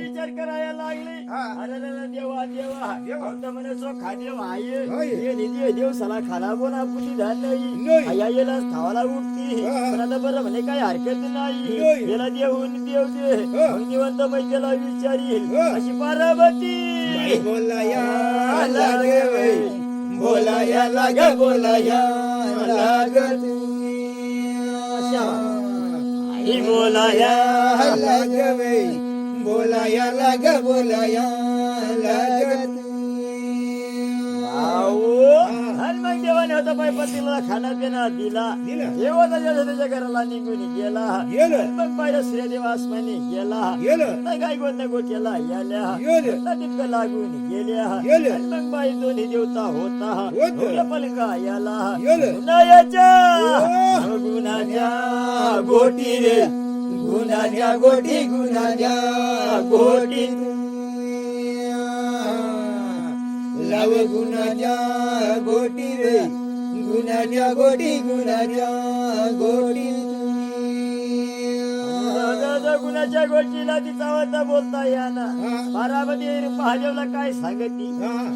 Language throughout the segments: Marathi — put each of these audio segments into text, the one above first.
विचार करायला लागले. अरे देवा देवा देवा म्हणे सो खादेव आहे हे निधी देव सला खाला कोण आपली धान नाही आया याला खावाला उठती पण आता बरं म्हणे काही हरकत नाही याला देऊन देव दे मग निवंत मैत्याला विचारील अशी पार्वती बोलाया लागे बोलाया लागे बोलाया लागत ही बोलाया लागवे बोलाया लाग बोलाया लागत आणि मग देवाने होता बाई पतीला खाना पिना दिला देवाचा त्याच्या घराला निघून गेला मग बाईला श्रीदेव आसमानी गेला नाही काय गोंद गोट्याला याल्या टिपक लागून गेल्या मग बाई दोन्ही देवता होता पलंगा याला गुणाच्या गोटी रे गुणाच्या गोटी गुणाच्या गोटी लाव गुणाच्या गोटी रे गुणाच्या गोटी गुणाच्या गोटी गुणाच्या गोष्टीला तिचा होता बोलता याना बारामती महादेवला काय सांगती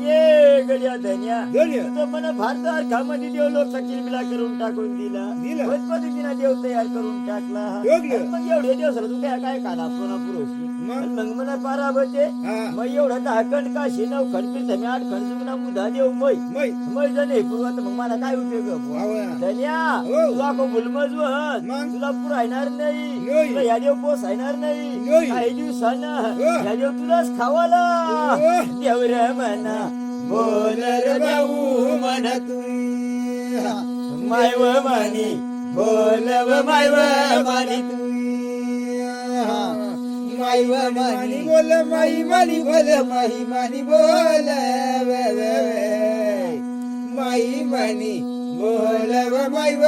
ये गड्या धन्या तुझं मन भारत अर्खामध्ये देव लोक किलबिला करून टाकून दिला पद्धतीने देव तयार करून टाकला मग एवढे दिवस तू काय काना पुरोशी मग म्हणा पाराबते मग एवढा 10 खंड काशी 9 खंड पीठ 8 खंड जुगना मुधा देव मै जणे पूर्वात मग मला काय उपयोग धन्या तुला को भुलमज तुला पुरायणार नाही तुला या देव पोसायणार नाही काही दिवसानं या देव तुलाच खावाला देव रे म्हणा बोल रे भाऊ म्हणा तू मायव मानी बोलव मायव मानी तू माईव मानी बोल माई मानी बोल माई मानी बोल माई मानी बोलव माईव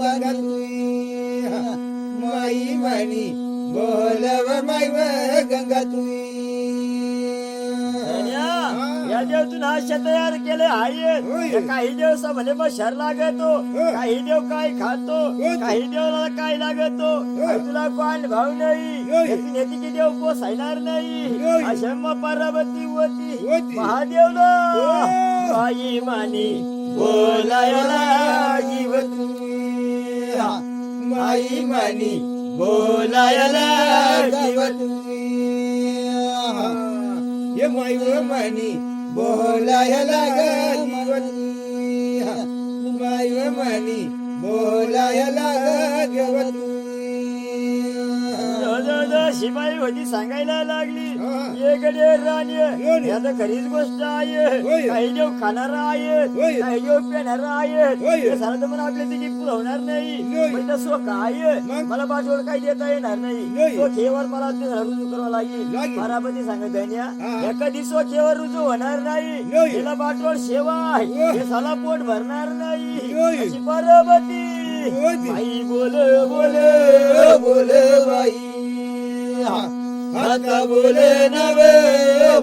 गंगा तुई माई मानी बोलव माईव गंगा तुई या देव तुला अशा तयार केले आहे काही देव म्हणे मग शर लागतो काही देव काय खातो काही देवाला काय लागतो तुला कोण भाव नाही की देव पोसायणार नाही अशा मग पार्वती होती महादेवला बाई मानी बोलायला जीवतू माई मानी बोलायला जीवतू ये माईव मानी बोलायला जीवतू माईव मानी बोलायला जीवतू शिपाई होती सांगायला लागली ये गडे राणी आता खरीच गोष्ट आहे काही देव खाणारा आहे काही देव पेणारा आहे सारा तर मला आपल्या तिची पुरवणार नाही म्हणजे सो काय मला बाजूवर काही देता येणार नाही तो खेवर मला रुजू करावा लागेल पार्वती सांगत धन्या एखादी सो खेवर रुजू होणार नाही तिला बाटवड सेवा हे साला पोट भरणार नाही अशी पार्वती बाई बोल बोल बोल बाई आता बोले नवे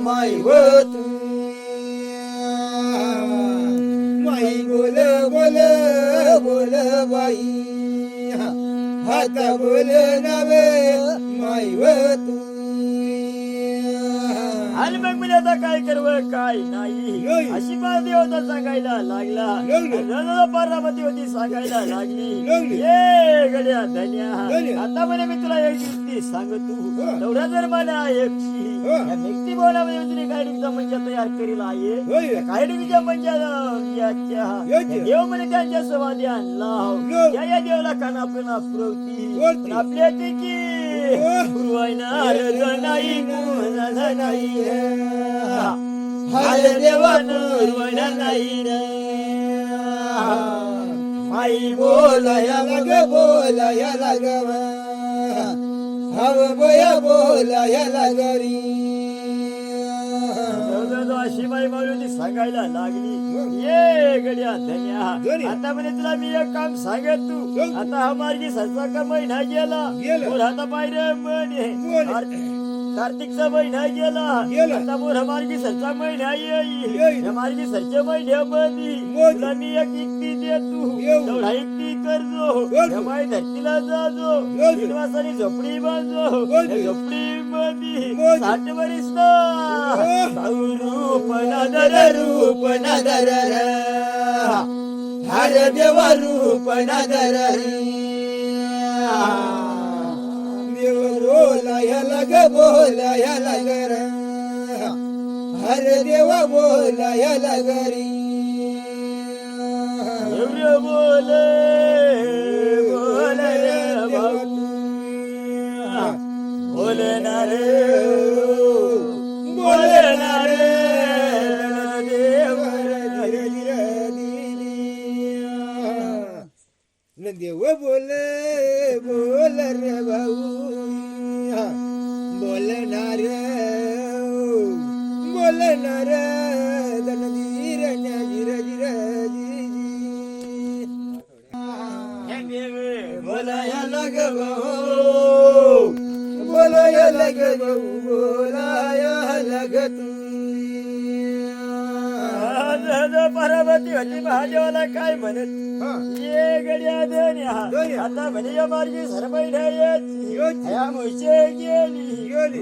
माई हो तू माई बोल बोल बोल बाई आता बोले नवे माई हो तू आणि मग मी आता काय करव काय नाही अशी पार्वती होता सांगायला लागला पार्वती होती सांगायला लागली ये गड्या धन्या आता म्हणे मी तुला एक युक्ती सांगतो तेवढा जर मला एकशी या व्यक्ती भवनामध्ये तुझी काय डिंगचा मंजा तयार करील आहे काय डिंगच्या मंजा देव म्हणे त्यांच्या समाधी आणला या देवाला काना पिना पुरवती आपल्या की पुरवायणार नाही नाही हर देवान पुरवायणार नाही माई बोलाया लाग हव बोया बोलाया लागरी शिवाई मारुती सांगायला लागली ये गड्या धन्या आता म्हणे तुला मी एक काम सांगत तू आता हा मार्गी सरचा का महिना गेला आता पाहिजे म्हणे कार्तिकचा महिना गेला आता मोठा मार्गी सरचा महिना येईल मार्गी सरच्या महिन्यामध्ये तुला मी एक युक्ती देतो तेवढा युक्ती करजो माई धरतीला जाजो श्रीनिवासाने झोपडी बांधो झोपडी मध्ये साठ वरीस रूप नदर हर देवा रूप नदर देव बोलायला ग बोलायला गर हर देवा बोलायला गरी बोले बोले रे भाऊ बोले ना रे बोले ना रे देव देव बोले बोल रे भाऊ बोलणार बोलणार धीर जिर जिर बोलायला ग भाऊ बोलायला ग भाऊ बोलायला ग तू पार्वती होती महादेवाला काय म्हणत ये गड्या देण्या आता म्हणे या मार्गी सरपैठा या मुळचे गेली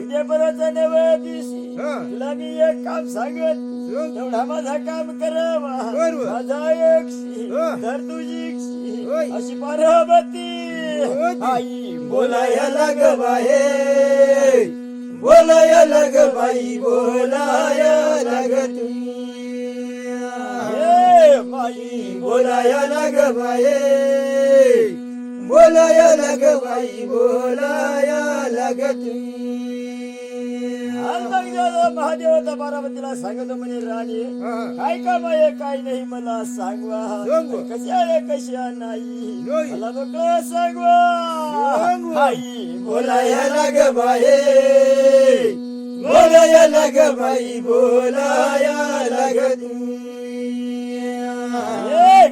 उद्या परत नव्या दिवशी तुला मी एक काम सांगत तेवढा माझा काम करावा माझा एकशी तर तुझी अशी पार्वती आई बोलायला ग बाहे बोलायला ग बाई बोलायला ग तू बाई बोलायला ग बाये बोलायला ग बाई बोलायला ग तू महादेवाचा पार्वतीला सांगतो म्हणे राणी काय काम आहे काय नाही मला सांगवा कशी आहे कशी नाही मला नको सांगवा आई बोलायला ग बाये बोलायला ग बाई बोलायला ग तू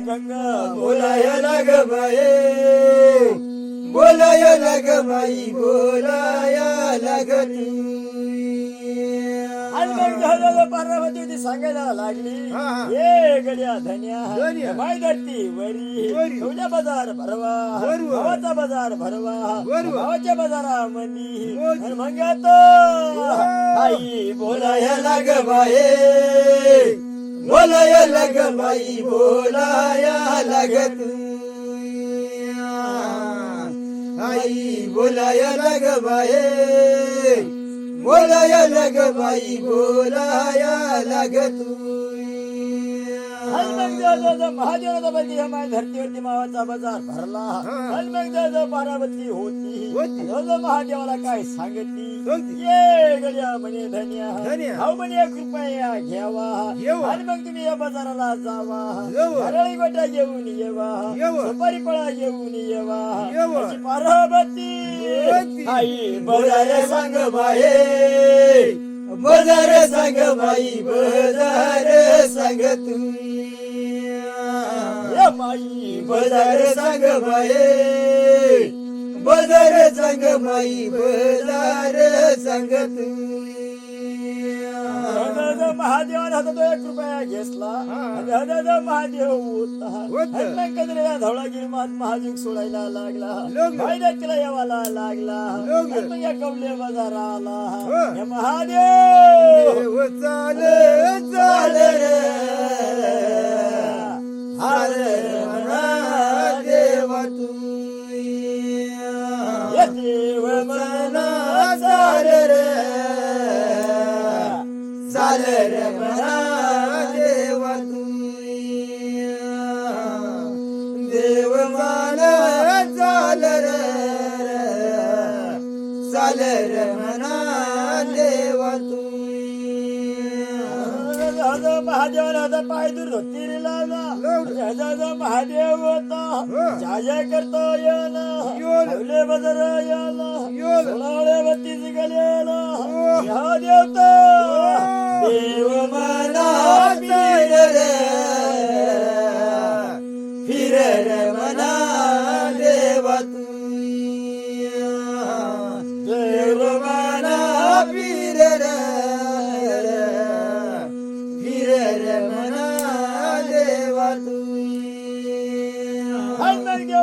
गंगा बोलायला ग बाये बोलायला ग बाई बोलायला ग तू पार्वती होती सांगायला लागली ये गड्या धन्या माय धरती वरी तुझ्या बाजार भरवा भावाचा बाजार भरवा भावाच्या बाजारामध्ये मग आई बोलायला ग बाये बोलायला ग बाई बोलायला ग तू आई बोलायला ग बाये बोलायला ग बाई बोलायला ग तू महादेवाचा बंदी माय धरतीवरती मावाचा बाजार भरला पार्वती होती महादेवाला काय सांगती ये गड्या म्हणे धन्या भाऊ म्हणे कृपया घ्यावा आणि मग तुम्ही या बाजाराला जावा हरळी गोटा घेऊन येवा सुपारी पळा घेऊन येवा पार्वती आई बाजार सांग बाये बाजार सांग बाई बाजार सांग तू माई बाजार सांग बाये बाजार सांग बाई बाजार सांग तू महादेवाने हातात 1 रुपया घेतला महादेव होता धवळागिरी महाजूक सोडायला लागला तिला यावाला लागला मग या कवले बाजाराला या महादेव चाल चाल रे हरे देवा तू देव मना चाल रे चाल रे मना देवा तू देव मना चाल रे चाल रे मना देवा तू महादेवाला पाय दूर धोतीर लावला महादेव होता जाजा करता याला बाजार याला सोळावळे बत्तीस गलेला या देवता देव मना फिर रे फिर रे मना देवा तू देव मना फिर रे फिर रे मना देवा तू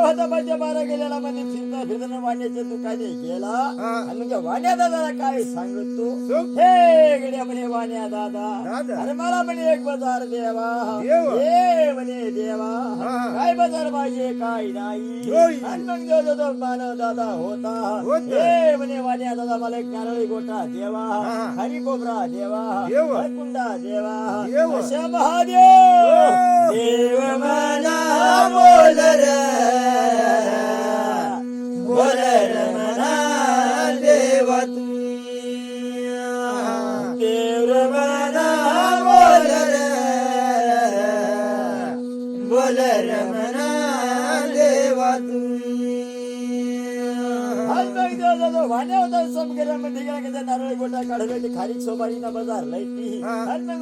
होता पाहिजे बारा गेलेला मध्ये फिरता फिरताना वाण्याच्या दुकाने गेला आणि म्हणजे वाण्या दादाला काय सांगतो हे गड्या म्हणे वाण्या दादा अरे मला म्हणे एक बाजार देवा हे म्हणे देवा काय बाजार पाहिजे काय नाही आणि मग जो मानव दादा होता हे म्हणे वाण्या दादा मला एक नारळी गोटा देवा हरी कोबरा देवा कुंडा देवा अशा महादेव देव मना बोल रे बोल रे मना देवा तू देव मना बोल रे बोल रे मना देवा तू वाण्या होता समगेऱ्यामध्ये गेला की नारळी गोटा काढला ती खारीक सोबारीना बाजार लयती आणि मग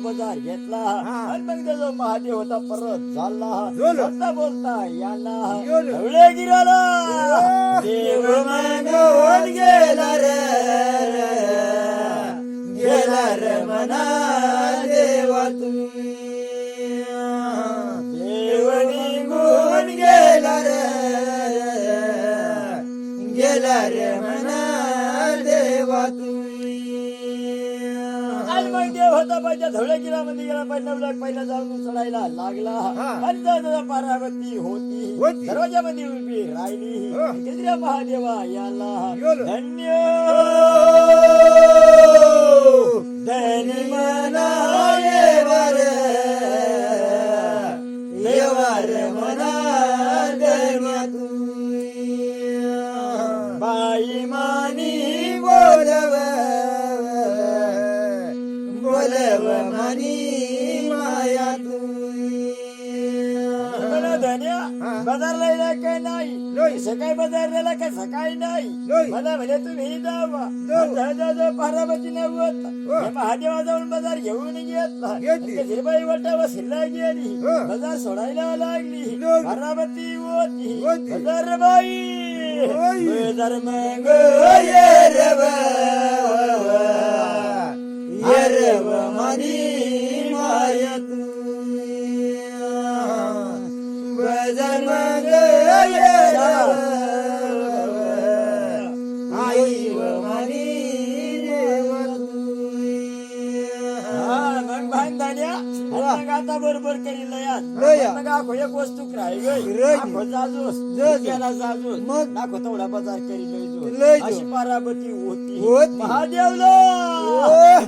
बाजार घेतला आणि मग जो महादेव होता परत झाला बोलता यांना ढवळे गिराला देव मागून गेला रे मना देवा तुम्ही देव निघून गेला रे मना देवा तुम्ही आणि मग देव होता पाहिजे धवळ्या गिरामध्ये गेला पहिला जाऊन चढायला लागला आणि दादा पार्वती होती दरवाजामध्ये उभी राहिली केंद्रीय महादेवा याला धन्य धनी मना देवार मना देवा बाई मानी बोलव मानी माया धन्या बाजारला येला काय नाही सकाळी बाजारला काय सकाळी नाही मला म्हणे तुम्ही जावा पार्वती नव्हत महादेवा जाऊन बाजार घेऊन घेतला हिरबाई वाटा वसिला गेली बाजार सोडायला लागली पार्वती होती बाजार बाई धर्म मनी माया आई मनी आता बरोबर करील एक वस्तू दाखव तेवढा बाजार करील अशी पार्वती होती महादेवला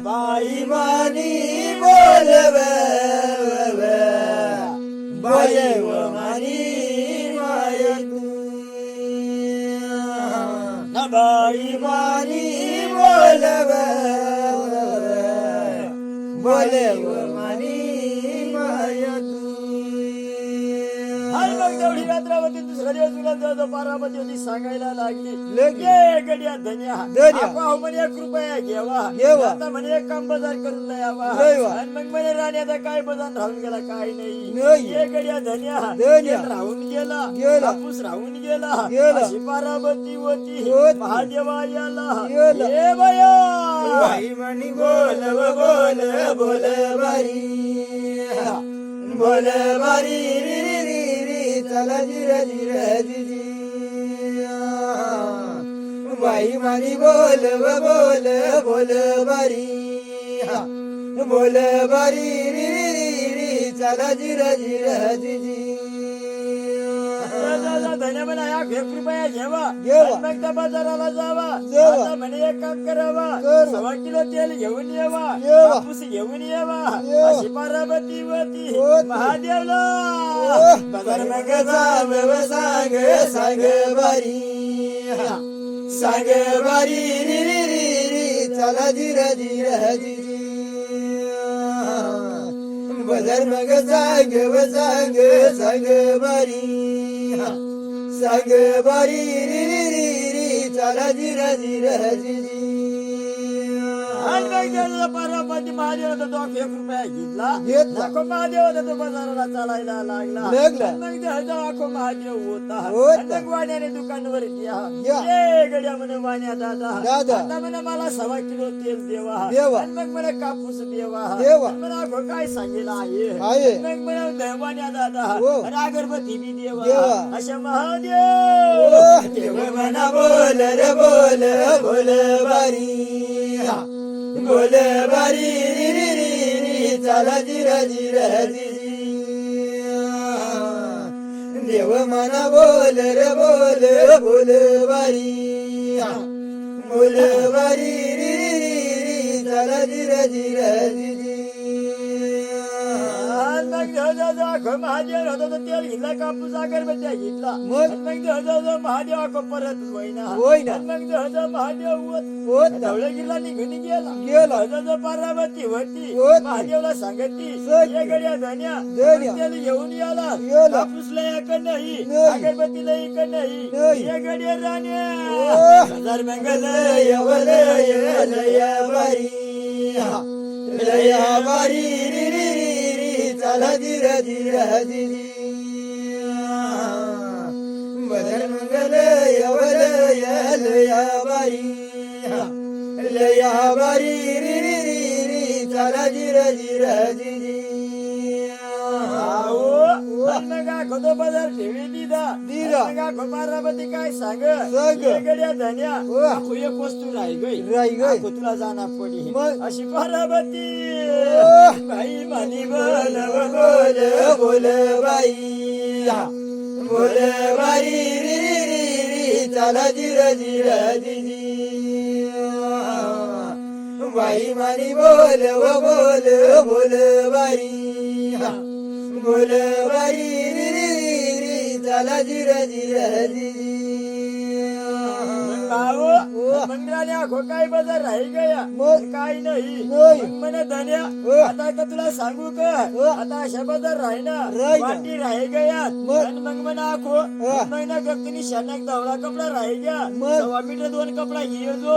बाई मानी बोलव मानी माया बाई मानी बोलव मानी माया तेवढी रात्रावती दुसऱ्या दिवस पार्वती होती सांगायला लागली गड्या धन्या म्हणे 1 रुपया घेवा आता म्हणे एक काम बाजार करून द्यावा आणि मग म्हणे राणी आता काय बाजार राहून गेला काय नाही गड्या धन्या राहून गेला कापूस राहून गेला अशी पार्वती होती महादेवा याला हे बया म्हणी बोल बारी चला जिरा जिजी बाई मानी बोल बारी री चला जिरा जिजी धन्य म्हणा 1 रुपया घेवा मग त्या बाजाराला जावा आता म्हणे एक काम करावा 1.25 किलो तेल घेऊन येवा कापूस घेऊन येवा अशी पार्वती होती महादेवला बाजार मग सांग बारी री चला जिरा जिजी बाजार मग सांग बारी री चला जिरा जिजी आणि मग त्याचा पार्वती महादेवाचा तो 1 रुपया घेतला घेतला. नको महादेव होता तो बाजाराला चालायला लागला लागला. आणि मग त्याचा आखो महादेव होता होता. आणि मग वाण्याने दुकानावर या. ये गड्या म्हणे वाण्या दादा दादा. आता म्हणे मला 1.25 किलो तेल देवा देवा. आणि मग म्हणे कापूस देवा देवा. आणि म्हणे आखो काय सांगेल आहे आहे. आणि मग म्हणे वाण्या दादा हो. आणि अगरबत्ती बी देवा देवा. अशा ओ, महादेव देव म्हणा बोल रे बोल बोल बारी बोल बारी री री री री चला जिर जिर देव म्हणा बोल रे बोल बोल बारी बोल बारी री री री चला जिर जिर महादेव होता तो तेल घेतला कापूस अगरबत्त्या घेतला मग? आणि मग जवळ महादेव आको परत होईना होईना. आणि मग जवळ महादेव होत धवळगिरीला निघून गेला गेला. जवळ पार्वती होती होती. महादेवला सांगती सांगती. ये गड्या धन्या धन्या. तेल घेऊन याला याला. कापूसला एक नाही नाही. अगरबत्तीला एक नाही नाही. ये गड्या राण्या ओ. हजार मंगल यवल लय बारी लय बारी री री री री चला जिर जिर बदल मंगल यवल लय बारी लय बारी री री री री चला जिर जिर खतो बाजार ठेवी दिदा दिदा. पार्वती काय सांग सांग. ये गड्या धन्या ओ. आखो एक वस्तू राही गई राही गई. आखो तुला जाना पडी मग? अशी पार्वती ओ. भाई म्हणी बोल बोल बोल बाई बोल बारी री री री री चला जिर जिर बाई मानी बोल व बोल बोल बारी बोल बारी री री री री चला जिर जिर भाऊ मंदिराने आखो काय बाजार राही गया मग? काय नाही नाही. मग म्हणे धन्या ओ. आता का तुला सांगू का ओ. आता अशा बाजार राही ना राही ना. वाटी राही गया मग? आणि मग म्हणे आखो महिना गप्तीने शानक धावला कपडा राही गया मग? 1.25 मीटर 2 कपडा ये जो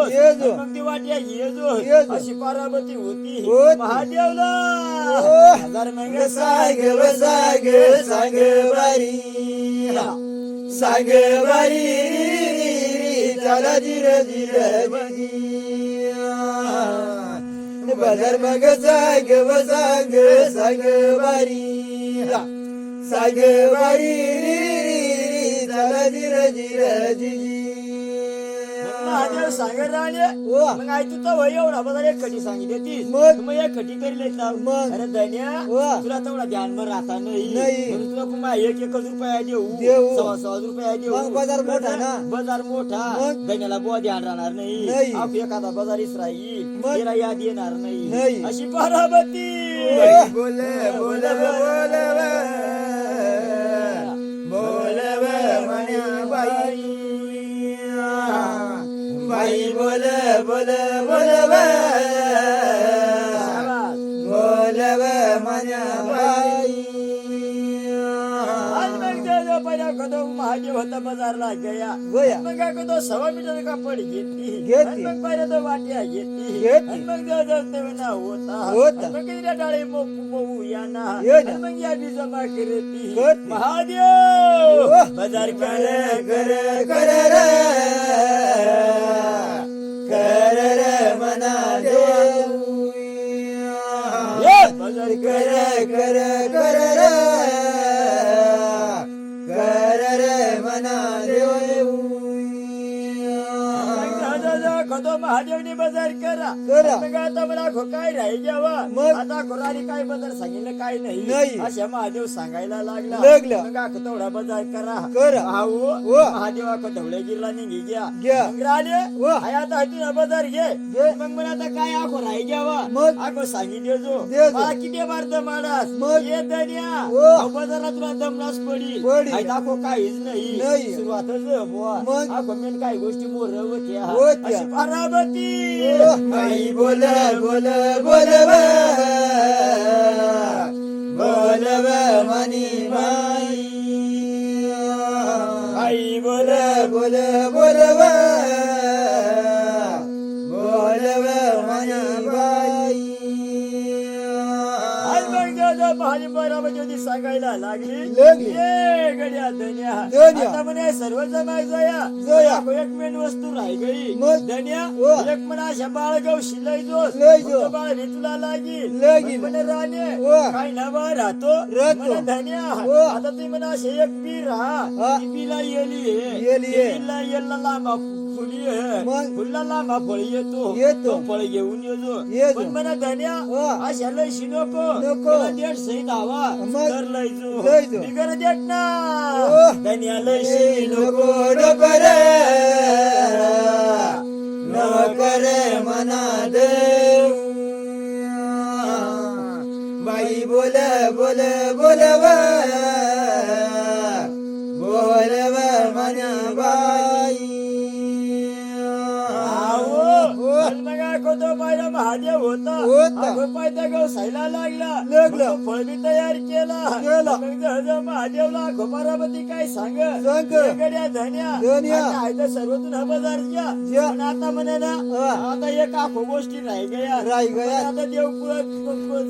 मग ती वाट्या ये जो ये जो. अशी पार्वती होती होती. महादेवला ओ. हजार मग सांग सांग सांग बारी सांग बारी री री री चला जिर जिर बदर मग सांग सांग सांग बारी सांग बारी री री री चला जिर जिर महादेव सांगत राहिले ओ. मग आई तू तर एवढा बाजार एक खटी सांगितली तीस मग? मग एक खटी तरी लेत लाव मग? अरे धन्या ओ. तुला तेवढा ध्यानभर राहता नाही नाही. म्हणून तुला पुन्हा 1-1 रुपया देऊ देऊ. 100 रुपया देऊ मग बाजार मोठा ना? बाजार मोठा मग? धन्याला बुवा ध्यान राहणार नाही. नाही आप एखादा बाजारीच राहील मग? तिला याद येणार नाही नाही. अशी पार्वती ओ. बोल बोल बोल बाई बोल बोल बोल बोल मना बाई पहिला कदो महादेव होता बाजारला गया गया. मग काय कदो 1.25 मीटर कापड घेतली घेतली. आणि मग पहिला तो वाट्या घेतली घेतली. आणि मग ते ना होता होता. आणि मग किती डाळे मोऊ याना येना. आणि मग या बी जमा करती करती. महादेव ओ. बाजार कर कर कर कर मना देव बाजार कर कर कर कर कर मना देव कदो महादेवने बाजार करा करा. मग आता मला काय राही घ्यावा मग? आता कोणाने काय बाजार सांगितलं काय नाही. नाही अशा महादेव सांगायला लागला लागला. मग आखो तेवढा बाजार करा करा. भाऊ व. महादेव आखो धवळे गिरला निघी घ्या घ्या. मग राहिले व. हाय आता तुझा बाजार घे घे. मग मला आता काय आखो राही घ्यावा मग? आखो सांगी देजो देजो. मला किती बार दमाडास मग? ये दन्या व. बाजारात तुला दमलास पडी पडी. हाय दाखो काहीच नाही नाही. सुरुवातच बुवा मग? आखो मेन काही गोष्टी मोर होत्या होत्या. अशी पार्वती बाई बोल बोल बोल बोल मनी बाई आई बोल बोल बोल बोल मना बाई भाजी बराबर होती सांगायला लागली लागली. ये गड्या धन्या धन्या. आता म्हणे सर्व जमाय जया जया. एक मेन वस्तू राही गई मग? धन्या वा. एक म्हणा अशा बाळगाव शिलाई जोस लय जो. मग बाळ भेटूला लागील लागील. मग म्हणे राणे वा. काय नवा राहतो राहतो. म्हणे धन्या वा. आता तुम्ही म्हणा असे एक बी राहा हा. ती बीला येली येली आहे. बीला येला लांबा फुली आहे मग? फुलला लांबा फळ येतो येतो. तो फळ घेऊन येतो येतो. पण म्हणा धन्या वा. अशा लयशी नको नको. त्याला देठ सहित हवा मग? तर लयजो लयजो. बिगर देठ ना ओ. धन्या लयशी नको नको नको रे नको रे मना देव बाई बोल बोल बोलव बोलव मना बाई तो पाहिला महादेव होता होता. अगं पायथा गवसायला लागला लागला. मग तो फळ बी तयार केला केला. मग जवळ महादेवला घोपारापती काय सांग सांग. गड्या धन्या धन्या. आता आहे तर सर्वतून हा बाजार घ्या घ्या. पण आता म्हणे ना हा. आता एक आखो गोष्टी राही गया राही गया. पण आता देव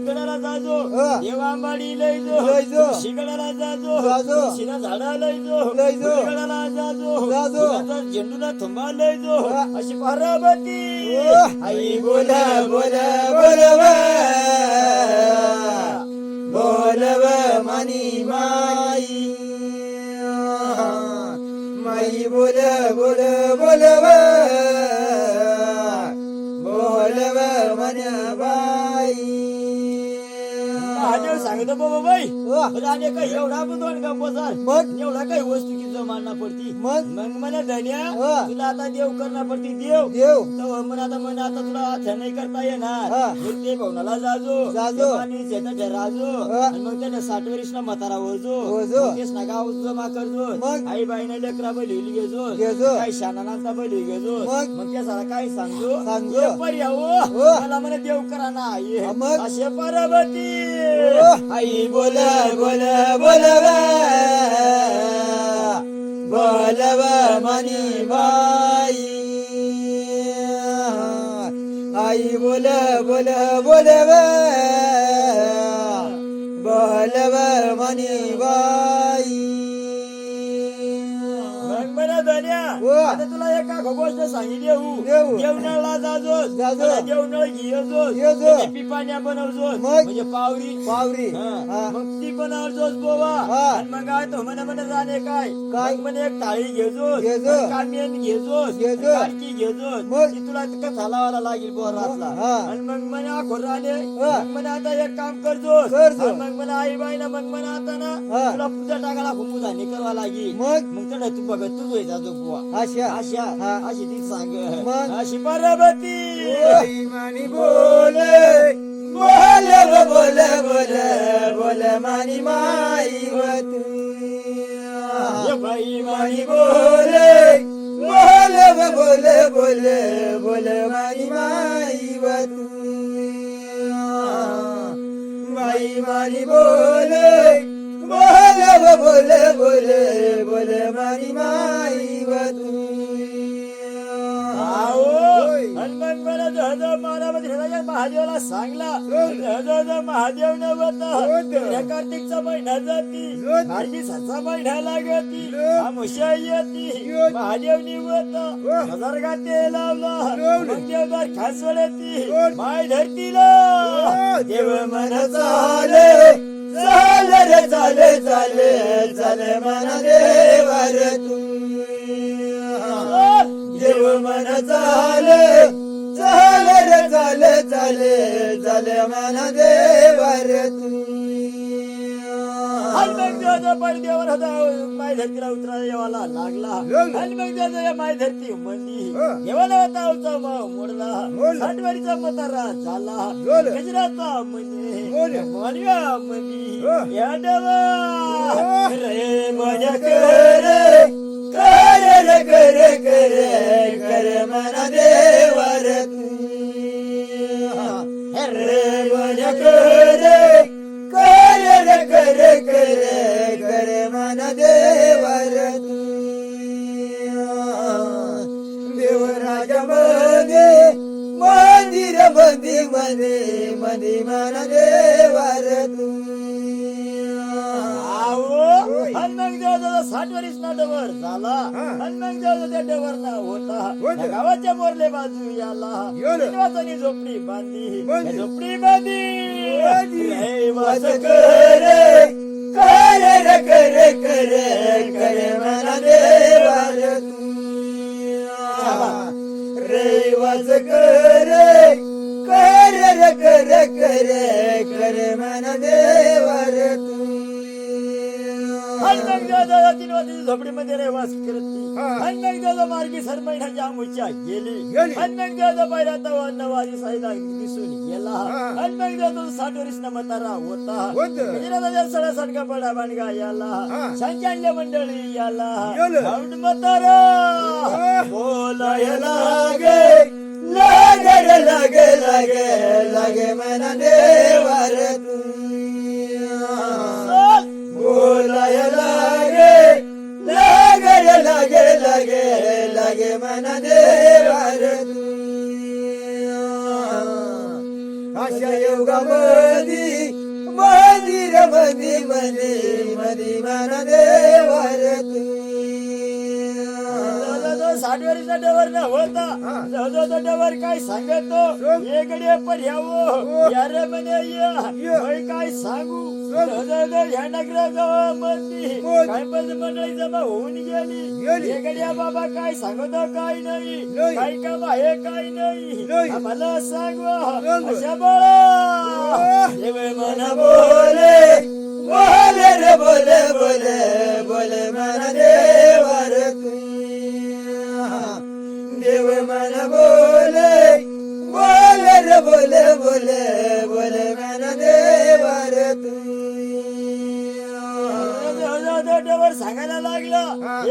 गडाला जाजो हा. देव आंबाडी लयजो लयजो. शिगडाला जाजो जाजो. तुळशीना झाडा लयजो लयजो. गडाला जाजो जाजो. फुलाचा झेंडूला थंबा लयजो हा. अशी पार्वती आई बोल बोल बोलव बोलव मनी माई माई बोल बोल बोलव बोलव मन बाई महादेव सांगतो बाबा बाई वा. राणे काही एवढा पण दोन का बसाल मग? एवढा काही वस्तू की जमाना पडती मग? मग म्हणे धन्या हा. तुला आता देव करणं पडती देव देव तर म्हण आता तुला आता नाही करता येणार हा. मग ते भवनाला जाजो जाजो. आणि शेतात राजो हा. आणि मग त्याला 60 वर्षना म्हातारा वळजो वळजो. मग तेच ना गाव जमा करजो मग? आई बाईने लेकरा बैली घेजो घेजो. काही शानानाचा बैली घेजो मग? मग त्या सारा काय सांगजो सांगजो. ये पर्या हो हो. मला म्हणे देव करा ना आई हा, मग? असे पार्वती हो. आई बोल बोल बोलव बोलव मनी बाई आई बोल बोल बोलव बोलव मनी बाई मग म्हणा धन्या हो. आता तुला एका गोष्ट सांगितली देऊ. देवनळला जाजो जाजो. देवनळ घेजो घेजो. पिपाण्या बनवजो मग? म्हणजे पावरी पावरी हा. हा. मग ती बनवजोस बोवा हा. आणि मग काय तो म्हणे जाणे काय काय? मग म्हणे एक थाळी घेजोस घेजो. कामेन घेजोस घेजो. काडकी घेजोस मग? ती तुला कथा लावायला लागेल बोरातला हा. आणि मग म्हणे आखो राणे हा. मग म्हणे आता एक काम करजोस करजो. आणि मग म्हणे आई बाईना मग म्हणे आता ना हा. तुला पूजा टाकायला घुमू धान्य करावा लागेल मग? मग त्याला तू बघत तू व्हायचा जो बुवा अशा अशा हा. अशी ती सांग मग? अशी पार्वती मानी बोल बोल बोल बोल बोल मानी माई वतू ये बाई मानी मानी बोल बोल बोल बोल बोल मानी माई वतू माई मानी बोल बोल बोल बोल बोल मानी माई वतू आणि मग मला जहज महाराज महादेवाला सांगला जहज महादेव नव्हता कार्तिकचा महिना जाती मार्गीसाचा महिना लागती आमुष्या येती महादेव निवत हजार गाते लावला मग देवदार खास वळती माय धरतीला देव मन चाले चाले रे चाले चाले चाले मन देवर तू देव मन चाले चाले रे चाले चाले चाले मन देवर तू आणि मग देवाचा पण देवाला होता माय धरतीला उतरा देवाला लागला आणि मग देवाचा या माय धरती मंदी देवाला होता उचा मोडला साठवारीचा मतारा झाला गजराचा म्हणजे मानव्या मंदी या देवा रे माझ्या करे करे करे करे करे मन देवर तू रे मन करे करे करे करे करे मन देवर तू देवराज मध्ये मंदिर मंदिर मध्ये मध्ये मन देवर तू हनुमान देवाचा 60 वर्ष ना डवर झाला. हनुमान देवाचा त्या डवर ना होता त्या गावाच्या मोरले बाजू याला देवाचानी झोपडी बांधली. त्या झोपडी बांधली रहिवास करे करे करे करे करे मन देवर तू रहिवास करे करे करे करे करे मन देवर तू हनुमान देवाचा 3 वर्षाची झोपडीमध्ये रहिवास करते. हनुमान देवाचा मार्गी सर महिन्याच्या आमुच्या गेली. हनुमान देवाचा पायरा तवा नवाजी साईला दिसून गेला. हनुमान देवाचा 60 वर्ष ना म्हातारा होता. गजराचा सडा सडका पडा बांडगा याला संचान्य मंडळी याला औंड म्हातारा बोलायला लागे लागे लागे लागे लागे मन देवर तू बोलाय लागे लागे लागे लागे लागे मन देवर तू अशा योगामधी मंदिर मधी मधी मधी मन देवर तू 60 वर्षाचा डवर न होता. जवळजवळ डवर काय सांगतो एकडे पर्यावो यार म्हणे ये काय सांगू. जवळजवळ ह्या नगरामध्ये काय पण मंडळी जमा होऊन गेली. एकड्या बाबा काय सांगतो काय नाही काय काम आहे काय नाही आम्हाला सांगवा. अशा बाळा देव मन बोले बोले रे बोले बोले बोले मन देवर तू देव मन बोले बोले रे बोले बोले बोले मन देवर तू डवर सांगायला लागला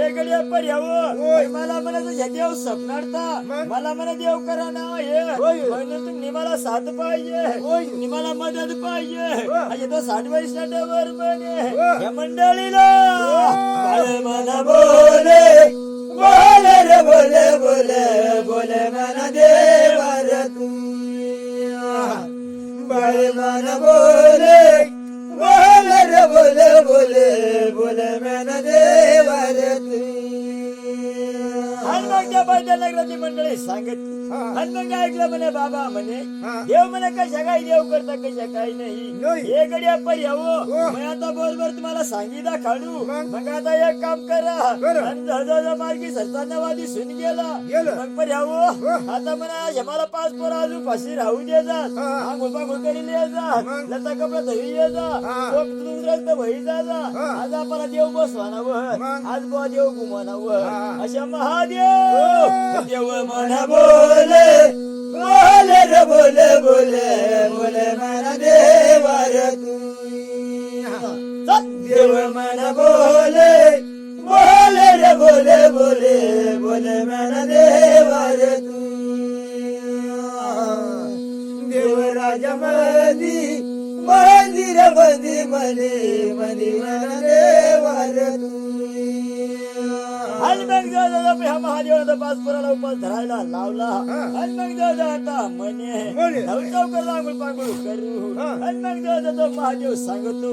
एकडे पर्यावं मला म्हणायचं देव स्वप्नार्था मला म्हणा देव करा ना हे म्हणून तुम्ही मला साथ पाहिजे मला मदत पाहिजे. तो 60 वर्षाचा डवर म्हणे या मंडळीला मन बोले बोले रे बोले बोले बोले मन देवर तू बळे मन बोले बोले रे बोले बोले बोले मन देवर तू हनुमानच्या बाजूला नगराची मंडळी सांगत. हनुमान ऐकलं म्हणे बाबा म्हणे देव म्हणे कशा काही देव करता कशा काही नाही हे गड्या पर्यावो मग आता बरोबर तुम्हाला सांगितलं काढू. मग आता एक काम करा जवळजवळ मार्गी सरताना वादी सुन गेला मग पर्यावो आता म्हणा मला 5 पोरं अजून फाशी राहू दे जात आंघोळ पांघोळ करी ले जा लता कपडा धुई ये जा दुसरं वही जा आज आपल्याला देव बसवानावं आज बुवा देव घुमवानावं अशा महादेव देव म्हणा बोले बोले रे बोले बोले बोले मन देवर तू देव मन बोले बोले रे बोले बोले बोले मन देवर तू देवराज मधी मंदिर मधी मधी मधी मन देवर तू हनुमान देवाचा ह्या महादेवाचा 5 पोराला उपास धरायला लावला. हनुमान देवाचा आता म्हणे चौकर आंघोळ पांघोळ करू. हनुमान देवाचा तो महादेव सांगतो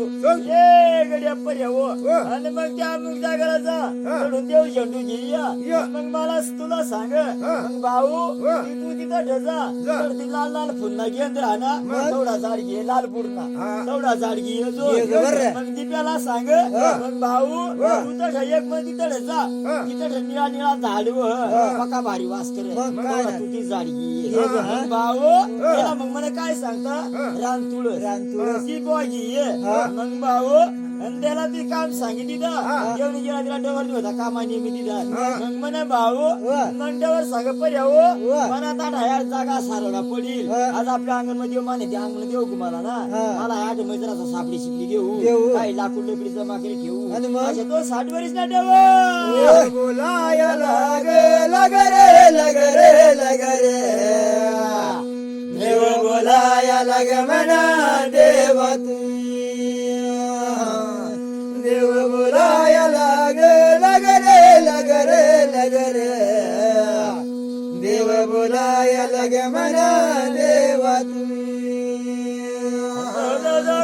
ये गड्या पर्यावो आणि मग त्या अमुक जागाला जा कडून देव झेंडू घेऊया. मग मला तुला सांग मग भाऊ तू तिथं ठेजा तर ती लाल लाल फुन्ना घेऊन राहना तेवढा झाड घे लाल पूर्ण तेवढा झाड घे मग दिप्याला सांग मग भाऊ तू तर एक मग तिथं ठेजा तिथं निळा निळा झाड पका भारी वास करे तू ती झाडगी भाऊ मग मला काय सांगता रान तुळस ती बोगी मग भाऊ आणि त्याला ती काम सांगितली येऊन गेला तिला डवर होता कामाने मी तिथं मग म्हणे भाऊ मंडवर सांग पर्यावो मनात 8,000 जागा सारवला पडील आज आपल्या अंगणमध्ये माने त्या अंगण देऊ तुम्हाला ना मला 8 महिन्याचा सापडी शिपली घेऊ काही लाकूड लकडी जमा करी ठेवू तो 60 वर्ष ना डवर बोलाया लागे लगरे लगरे लगरे देव बोलाया लग मना देव तू देव बोलाया लागे लगरे लगरे लगरे देव बोलाया लग मना देव तू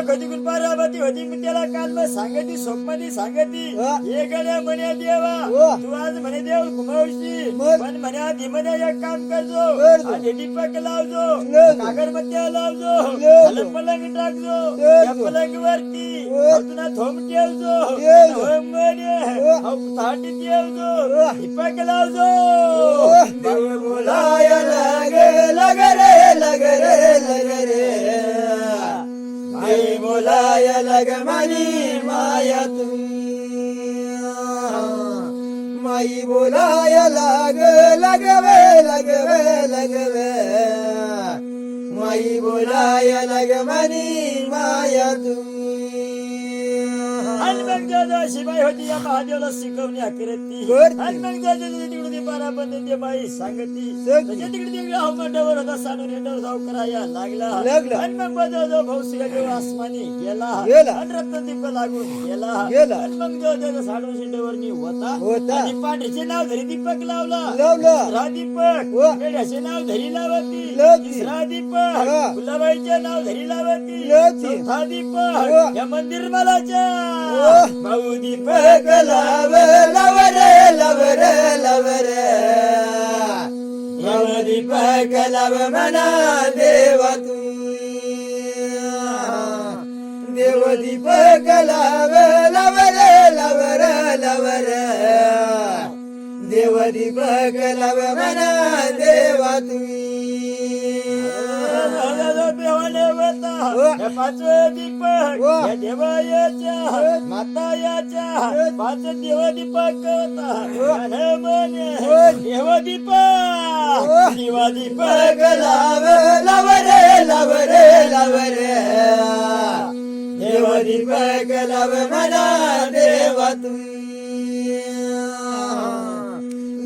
कधी पारावती होती मी त्याला काल मग सांगती स्वप्नाती सांगती हे गड्या म्हणे देवा तू आज म्हणे देव घुमावशी पण म्हणे आधी म्हणे एक काम करजो आधी दीपक लावजो अगरबत्त्या लावजो पलंग टाकजो त्या पलंग वरती तुला थोम ठेवजो म्हणे ताटी ठेवजो दीपक लावजो देव बोलाया लग रे आई बोलाया लग मनी माया तुम्ही माई बोलाया लग वे माई बोलाया लग मनी माया तुम्ही आणि मग दादा शिवाय होती या महादेवाला शिकवण्या करती आणि मग दादा तिकडे ती बाराबंद ते बाई सांगती तिकडे ते मंडवर होता साडून हेंडवर जाऊ कराया लागला आणि मग बजावजो भौसिका देव आसमानी गेला आणि रत्नदीप लागून गेला आणि मग दादा साडून शेंडवर होता आणि पांढरीचे नाव धरी दीपक लावला दुसरा दीपक मेढ्याचे नाव धरी लावती तिसरा दीपक गुलाबाईचे नाव धरी लावती चौथा दीपक या मंदिर मलाच्या भाऊ दीपक लवरे भाऊ दीपक लव मना देवा तुम्ही देव दीपक लवरे देव दीपक लव मना देवा तुम्ही पाच दीपक या देवायाच्या मातायाच्या पाच देव दीपक देव दीपक दिवा दीपक लवरे देव दीपक लव मना देवा तुम्ही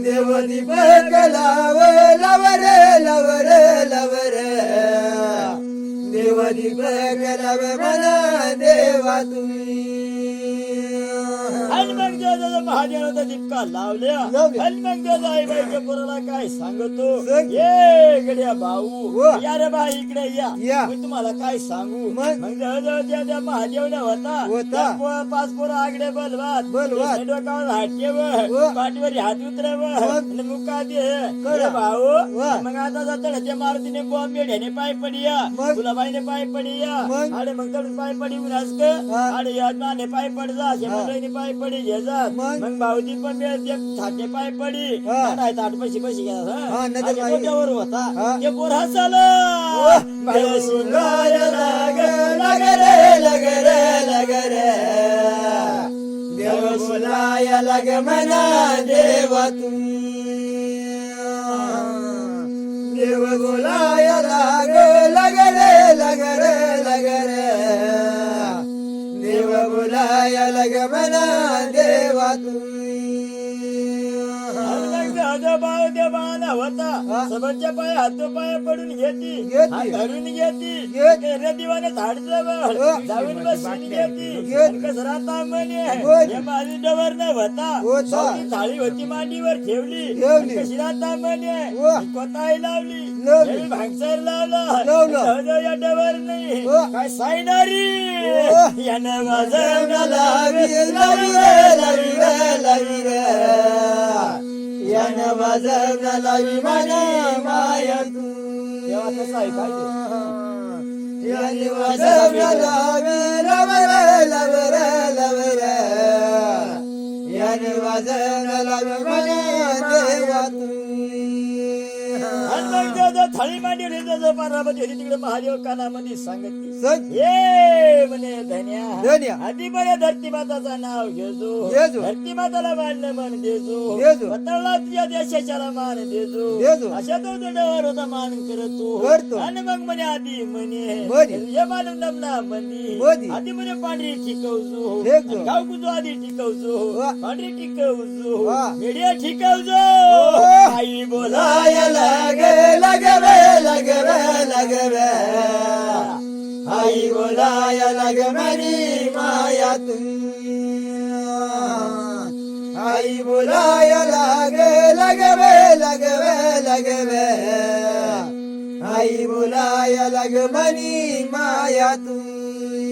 देव दीपक लवरे देव दीपक लव मना देवा तुम्ही आणि मग दादा महादेवाचा दीपका लावल्या आणि मग दादा आई बाईच्या पोराला काय सांगतो ये गड्या भाऊ या रे बा इकडे या मी तुम्हाला काय सांगू मग जवळ त्या महादेवने होता पाच पोरं आगडे बलवात डोकावर हात ठेव पाठीवर हात उतरव आणि मुका दे भाऊ मग आता जाता मारुतीने बॉम्ब मेढ्याने पाय पडिया गुलाबाईने पाय पडिया आणि मग तडून पाय पडी उन्हास आणि यादमाने पाय पड जा शेमाईने पाय पडी घेजात मग भाऊजी पण छाटे पाय पडी ताट पशी घ्या होता ते पोर हसाला देव बोलाया लग मना देवा तुम्ही देव बोलाया लग रे देव बोलाया लग मना देवा तुम्ही देवाला होता सबंच्या पाय हात पाय पडून घेती धरून घेती दिवाने झाड जाऊन बसून घेती कसं राहता म्हणे माझी डवर न होता थाळी होती मांडीवर ठेवली कशी राहता म्हणे कोताही लावली भांगसर लावला या डवर नाही काय सायनारी यानं माझं यानं वाजवण लावी मनी माया तू याने वाजवण लावी लवरे याने वाजवण लावी मनी देवा तू थाळी मांडी पार्वती होती तिकडे महादेव कानामध्ये सांगती ये म्हणे धन्या आधी बरे धरती माताचं नाव घेजो धरती माताला मानलं मन देजो पतळला तुझ्या देशाच्याला मान देजो अशा तो डवर होता मान करतो आणि मग म्हणे आधी म्हणे मानव नमना म्हणे आधी म्हणे पांढरी ठिकवजो गाव गुजो आधी ठिकवजो पांढरी ठिकवजो मेडिया ठिकवजो आई बोलाया लग रे आई बोलाया लग मनी माया तुम्ही आई बोलाया लग रे आई बोलाया लग मनी माया तुम्ही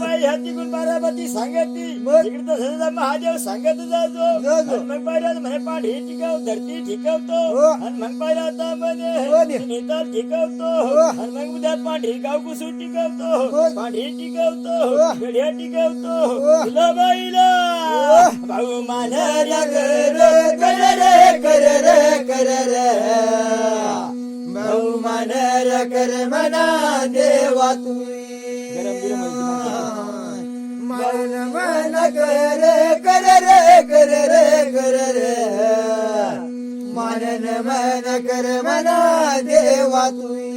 बाई ह्या तिकडून बारामती सांगती मग? तिकडे तसं महादेव सांगत जातो जातो. आणि मग पाहिलं म्हणे पाठी टिकव धरती ठिकवतो हो. आणि मग पाहिलं आता हो म्हणे ने. निताल ठिकवतो हो. आणि मग उद्या पांढरी गाव कुसू टिकवतो हो. पांढरी टिकवतो हो. गड्या टिकवतो हो. तुला बाईला हो. भाऊ मान भाऊ मानर कर मना देवा तुम्ही गरम गरम मन मन कर कर रे कर रे कर रे मानन मन कर मना देवा तुम्ही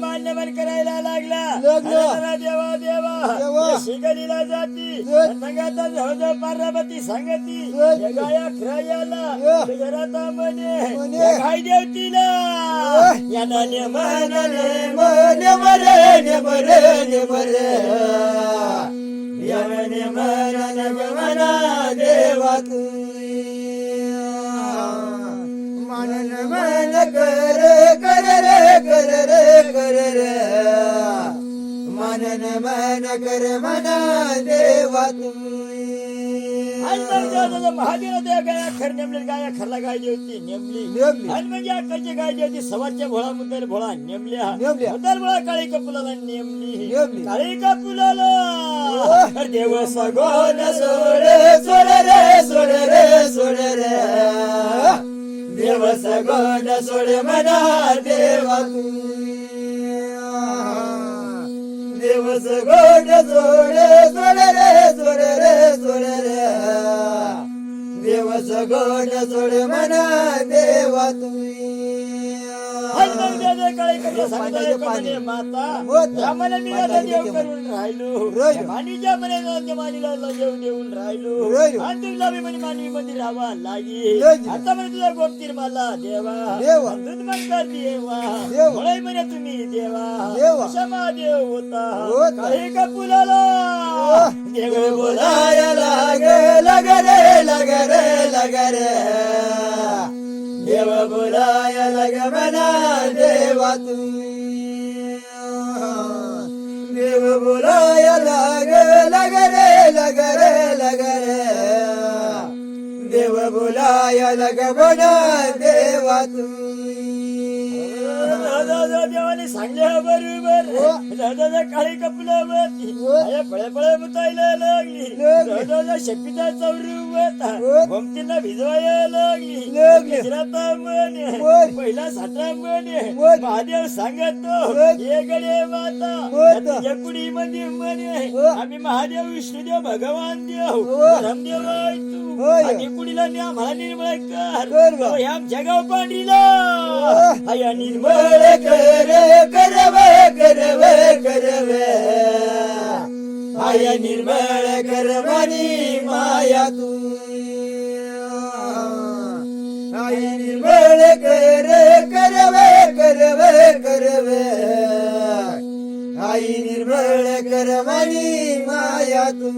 मान्यवर करायला लागला लागला. आणि देवा देवा देवा. या शिगलीला जाती जात. आणि मग आता जवळजवळ पार्वती सांगती जात. या गाया खरायाला या. घरात म्हणे म्हणे. या गाय देवतीला या. यानं मन मन मरे मरे मरे यमने मन मना देवा तुम्ही मनन मन कर कर रे कर रे कर रे मनन मन कर मना देवा तुम्ही महादेव त्या गाया खर नेमली गाया खरला गाय देवती नेमली नेमली. आणि म्हणजे अक्काची गाय देवती सवाच्या भोळा मुद्दल भोळा नेमल्या नेमल्या. मुद्दल भोळा काळी कपुलाला नेमली नेमली. काळी कपुलाला अरे देव सगोन सोड सोड रे सोड रे सोड रे देव सगोन सोड मना देवा तुम्ही देव सगोन सोड सोड रे सोड रे सोड रे देव सगोन सोड मना देवा तुम्ही काळी कपुला सांगताय का म्हणे माता या म्हणे मी आता देव करून राहिलो मानीच्या म्हणे मानीला देव देऊन राहिलो आणि तुला मी म्हणे मानवी मध्ये राहावा लागेल आता म्हणे तुझा गोपतीर मला देवा दूध मग कर देवा म्हणून म्हणे तुम्ही देवा क्षमा देव होता काळी कपुलाला देव बोलाया लाग लग रे लग रे लग रे देव बोलाया लग मना देवा तुम्ही देव बोलाया लाग लग रे लग रे लग रे देव बोलाया लग मना देवा तुम्ही देवाने सांगल्या बरोबर काळी कपल्यावर फळे फळे मुतायला लागली शक्तीचा चौरू भोमतीला भिजवायला लागली पहिला साठा म्हणे महादेव सांगतो हे गडे माता या कुडी मध्ये म्हणे आम्ही महादेव विष्णुदेव भगवान देव रामदेव आहे तू आणि कुडीला आम्हाला निर्मळ कर आमच्या गाव पांढरीला आया निर्मळ करवे करवे करवे आया निर्मळ करमनी माया तू आई निर्मळ करवे करवे करवे आई निर्मळ करमनी माया तू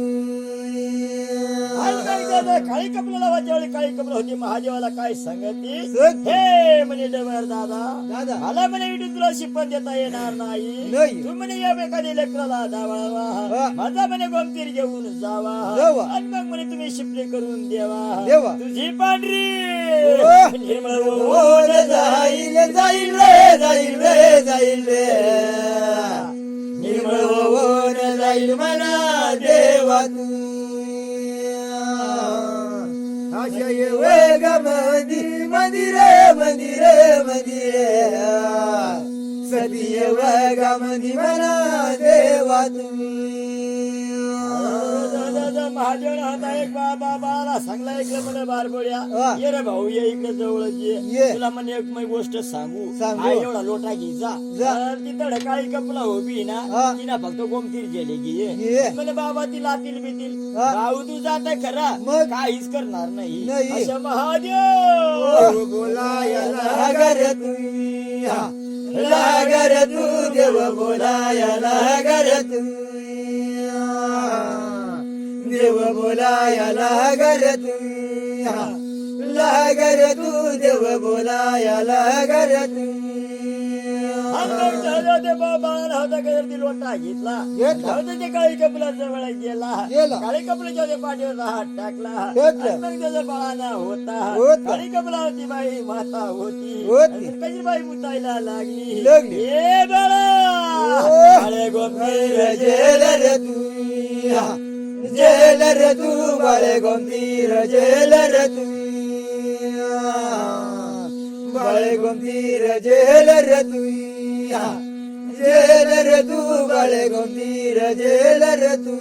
काळी कपला वाजवाळी काळी कपल होती महादेवाला काय सांगती सांगते. हे म्हणे डबर दादा दादा. मला म्हणे इथून तुला शिपण देता येणार नाही नाही. तू म्हणे या एखाद्या लेकराला जावा हा. माझा म्हणे गोमतीर घेऊन जावा जावा. आणि मग म्हणे तुम्ही शिपले करून देवा देवा. तुझी पांढरी ओ. निर्मळ ओल जाईल जाईल रे जाईल रे जाईल रे निर्मळ होऊन जाईल मना देवा तू आशय वेग मंदिरे मंदिरे मंदिरे सतीय वेग मना देवा तुम्ही महादेव होता एक बाबाला सांगला ऐकलं म्हणे बारबोड्या हा. ये रे भाऊ ये इकडे जवळच ये. ये तुला म्हणे एक मी गोष्ट सांगू सांगू. हा एवढा लोटा घे जा जा. तिथं काळी कपला उभी ना हा. तिला फक्त गोमतीर गेले की ये. म्हणे बाबा तिला आतील बितील हा. भाऊ तू जाता खरा मग? काहीच करणार नाही नाही. असं महादेव बोलाया लागर तुम्ही लागर तू देव बोलाया लागर तुम्ही देव बोलाया लागर तुम्ही लागर तू देव बोलाया लागर तुम्ही ते बाळाला होता कधी लोटा घेतला होता ते काळी कपला जवळ गेला काळी कपल्याच्या ते पाठीवर हात टाकला मग त्याच्या बाळाना होता काळी कपला होती बाई माता होती कशी बाई मुतायला लागली ए बाळा बाळे गंभीर जेल रे तू जेल रे तू बाळे गंभीर जेल रे तू बाळे गंभीर जेल रे तू जेल रे तू बाळे गंभीर जेल रे तू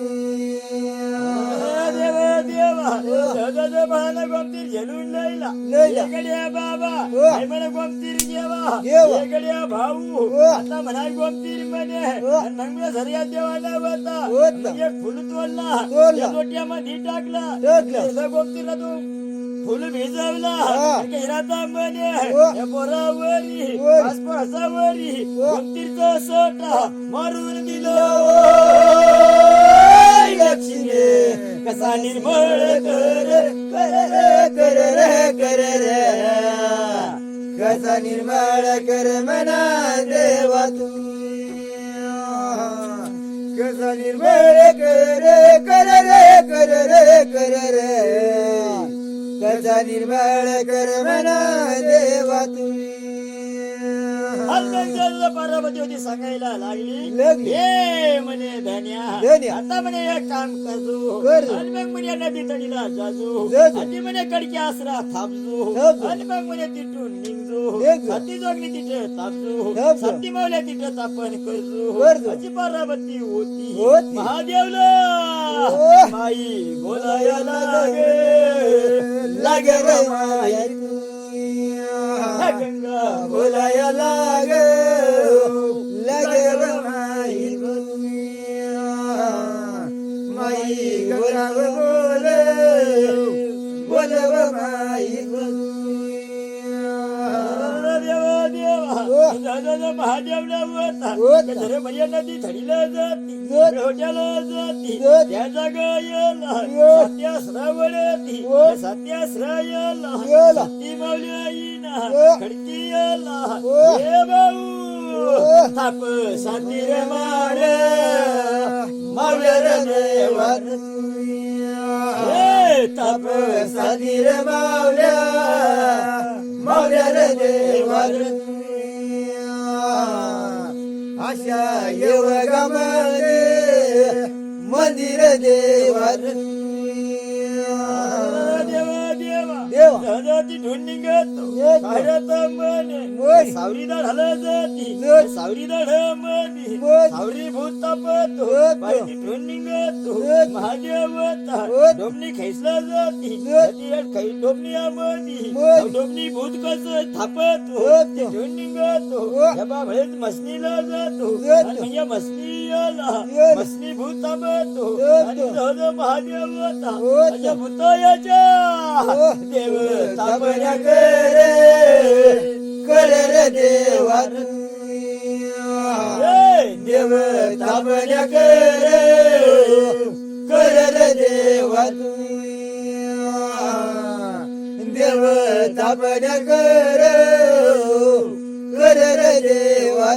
देवा देवा बाळाला गंभीर झेलून लईला बाबा मला गंभीर जेवा गड्या भाऊ आता म्हणा गंभीर म्हणे मग झरिया देवाला होता एक फुल तोडला लोट्यामध्ये टाकला गंभीरला तो फुल भिजवला हिराचा म्हणे पोरावरी पासपोसावरी गंभीरचा सोटा मारून दिलं कसा निर्मळ कर रे कसा निर्मळ कर मना देवा तू कसा निर्मळ कर रे कसा निर्मळ कर मना देवा तू पार्वती होती सांगायला लागली हे म्हणे धन्या आता म्हणे एक काम करजो आणि मग म्हणे नदी तडीला जाजो आणि म्हणे कडकी आसरा थांबजो आणि मग म्हणे तिथून निघजो सती जोगली तिथे तापजो सती मावल्या तिथे तापण करजो अशी पार्वती होती महादेवला माई बोलाया लागे माई गंगा बोलाया लागे माई माई बोलाव बोलव माई महादेवला होता म्हणजे नदी थडीला जाती रोट्याला जाती त्या जागा येला सत्याश्रावळती सत्याश्रयाला ती मावली आईना खडकी येला हे भाऊ थाप सातीर माड मावळ्या देवा थाप सातीर मावल्या मावळ्या देवा आशा योगामध्ये मंदिर देवा ती ढून निघतो सावरी दाढ जाती सावरी दाढ मध्ये सावरी भूत तापतो ढून निघतो महादेव डोमनी खैसला जाती डोमनी मध्ये डोमनी भूत कस थापतो ढून निघतो बाबळेच मसनीला जातो आणि मसनी आला मसनी भूत तापतो आणि महादेव होता भूतयाच्या देव तापण्या कर रे देवा देव तापण्या कर रे देवा देव तापण्या कर रे देवा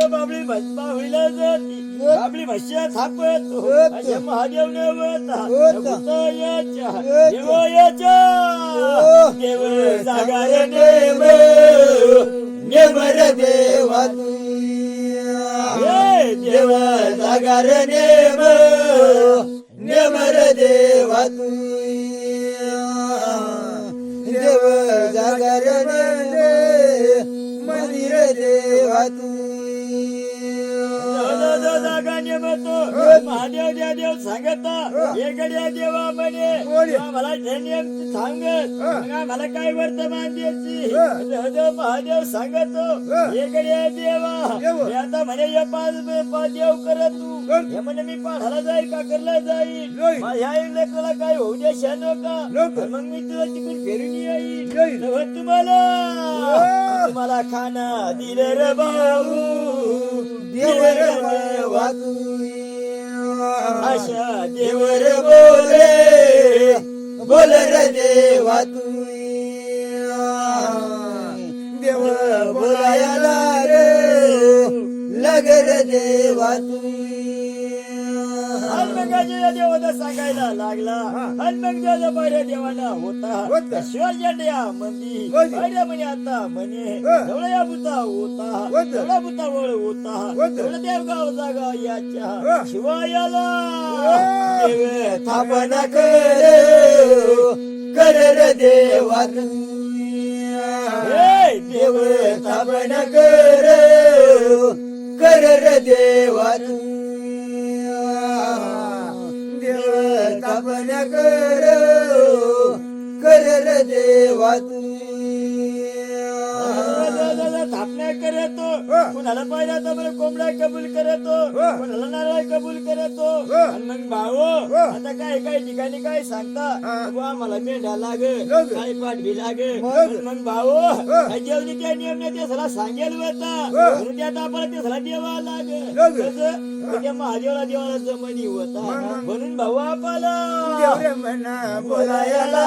बाबळी बाबळीला जाती बाबळी भस्या थापतो अशा महादेव देवयाच्या देव जागार नेम नेमर देवा देव जागार नेम नेमर देवा देव जागार मंदिर देवा जागा नेमतो महादेव देव सांगता हे गड्या देवा म्हणे मला नियम सांगत मला काय वर्तमान द्यायची महादेव सांगतो हे गड्या देवा आता म्हणे या पाच देव करत तू हे म्हणे मी पाठाला जाईल का करला जाईल ह्या लेकराला काय होऊ द्या शानो का मग मी तुला तिकडून फिरून येईल तुम्हाला खाना दिलं रे भाऊ देवर आशा देवर बोले बोल रे देवा तू लागर देवा तुम्ही हनुमंताच्या देवाला सांगायला लागला हनुमंताच्या पहिल्या देवाना होता शिवजंड्या मंदी पहिल्या म्हणे आता म्हणे एवढ्या बुता होता एवढा बुता वळ होता एवढा देवगाव जागा याच्या शिवायाला देव थापना कर देवा तुम्ही देव थापना कर देवा तुम्ही देव थापना कर देवा तुम्ही स्थापना करतो कोणाला पहिला तर बरं कोंबडा कबूल करतो कोणाला नारळ कबूल करतो आणि मग भाऊ आता काय काही ठिकाणी काय सांगता बुवा मला मेंढा लागेल काय पाठ बी लागेल मग भाऊ जेवणी त्या नियम नाही ते सला सांगेल होता म्हणून त्यात आपल्याला ते सला देवा लागेल कसं त्या महादेवाला देवाला जमनी होता म्हणून भाऊ आपल्याला म्हणा बोलायला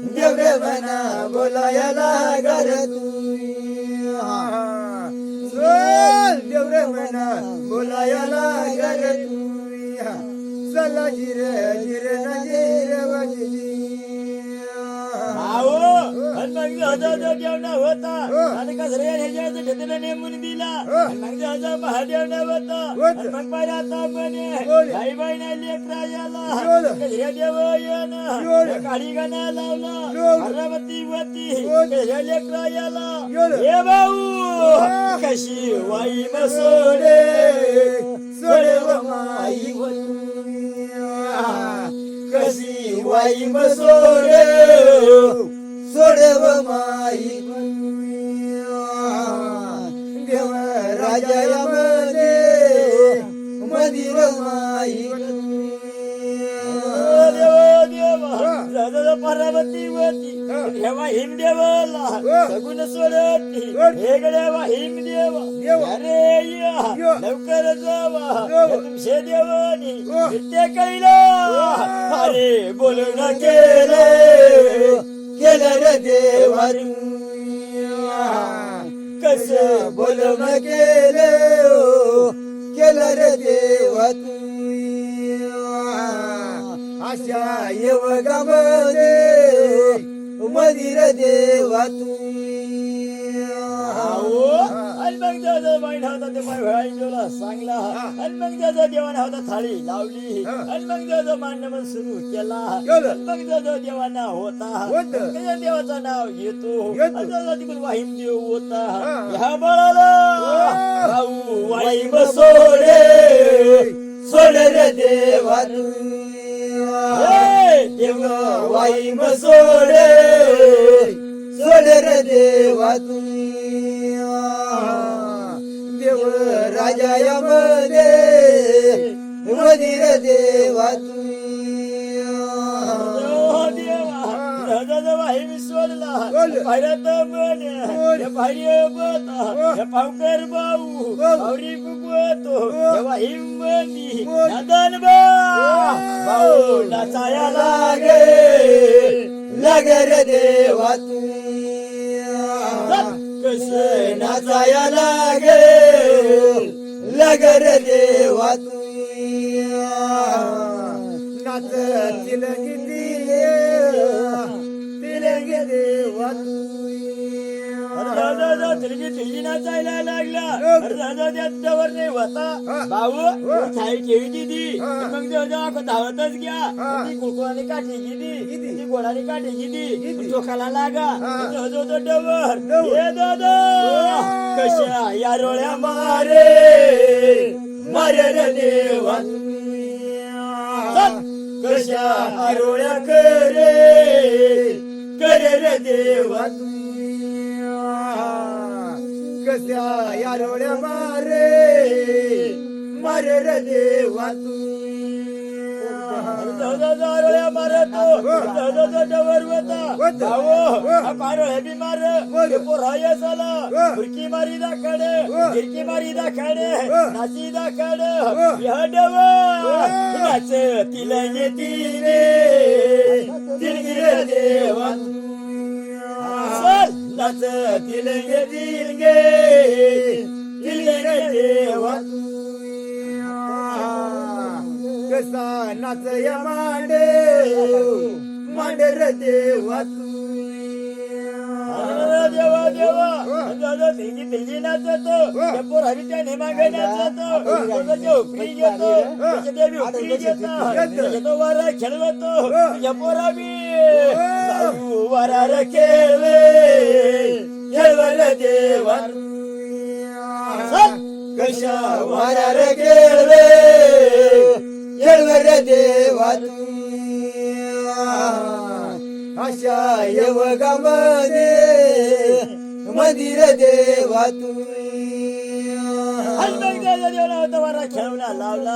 देवरे म्हणा बोलायला गर तुम्ही देवरे म्हणा बोलायला गर तुम्ही चला जिर जिर न जिर वजी जेवणा होता आणि कसं ह्याच्या नेमून दिला मग महादेव होता मग पाहिजे आता म्हणे आई बाई लेकरा याला देव येणं काळी गाणं लावला पार्वती वती लेकरा याला हे भाऊ कशी वाई सोडे सोडे व माई कशी वाई सोडे सोडे व माई देव राजा मंदिर माई पार्वती वती हेवा हिम देवाला सगुण सोडती हे गड्यावा हिम देवा अरे लवकर जावा तुमचे देवानी नित्य कैला अरे बोलून केलं रे देवा कस बोलून केलं रे देवा अशा येवगामध्ये मंदिर देवा सांगला आणि मग त्याचा देवाना होता थाळी लावली आणि मग त्याचा मांडण सुरू केला मग त्याचा देवाना होता त्याच्या देवाचं नाव घेतो तिकडून वाहिम देव होता ह्या बाळाला भाऊ वाहिम सोडे सोड रे देवा देव वाहिम सोडे सोड रे देवा देव राजा मंदिर देवा वाहिम सोडला पायऱ्यात म्हणे पायरी बता पावकर भाऊ पावरी बुबतो वाहिम म्हणी नादन भाऊ नाचाया लागे रे देवा कस नाचाया लागे रे देवा नाच तिलंगी तिलंगी देवा तिलगी नाचायला लागला त्याच्यावर नाही होता भाऊ छाई ठेवी दिली मग तेव्हा धावतच घ्या ती कुळकुळाने काठी गेली ती गोडाने काठी गेली चोखाला लागा डवर हे दादा कशा या रोळ्या मारे मारे रे देवा कशा आरोळ्या करे रे देवा कशा यारोळ्या मारे रे देवा रोळ्या मारतो डवर होता पारोळ्या बी मार पोराय झाला फुरकी मारी दाखड गिरकी मारी दाखड नाची दाखड ह्या डवर नाच तिला येतीने तिलगिरे देवा नाच तिलंगे तिलगे तिलगे देवा कसा नाचया मांडे मांडर देवा तू देवा देवा तिलगी तिलगी नाचतो पोर हवी त्या नेमागे नाचतो उपरी घेतो देवी उपरी घेतो वारा खेळवतो तुझ्या पोरा मी वारार खेळवे खेळवर देवा कशा वारार खेळवे खेळवर देवा तू अशा येवगामध्ये मंदिर देवा तू वारा खेळवला लावला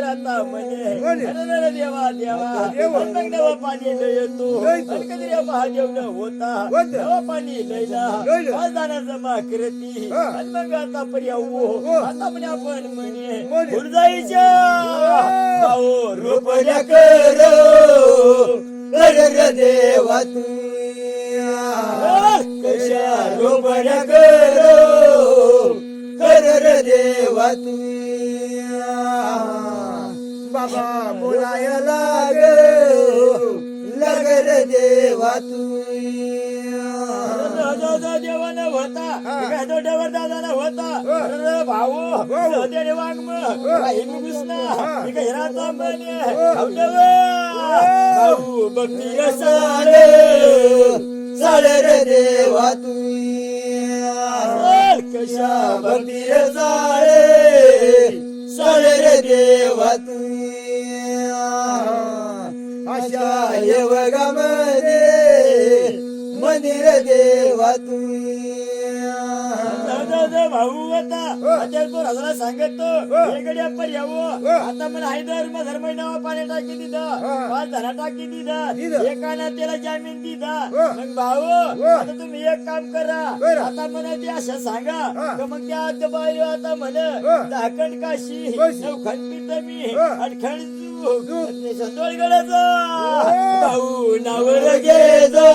आता म्हणे देवा देवा देवा पाणी लय येतो कधी महादेव न होता देवा पाणी लयला जाणार जमा करती आणि मग आता पर्यावो आता म्हणे आपण म्हणे फुल जायच्या रूपड्या करो कर देवा तू कशा रूपड्या करो कर देवा तू बाबा बोलाया लाग लगर देवा तू देवाला होता डोड्यावर दादाला होता भाऊ देणे वांग हिराचा म्हणे भाऊ भक्ती साळे साळे देवा तू कशा भक्ती साळे साळे देवा तू अशा येवगामध्ये मंदिर देवा तू भाऊ होता हजारा सांगतो वेगळ्या पर्यावो आता मला हैदर धर्म नावा पाणी टाकी दिलं 5 धरा टाकी दिलं एकानं त्याला जामीन दिला मग भाऊ आता तुम्ही एक काम करा आता म्हणा ते असं सांगा तर मग त्या बाई आता म्हणे झाकण काशी खंडपीत मी आणि खंड संतोळगडाचा भाऊ नावर घे जो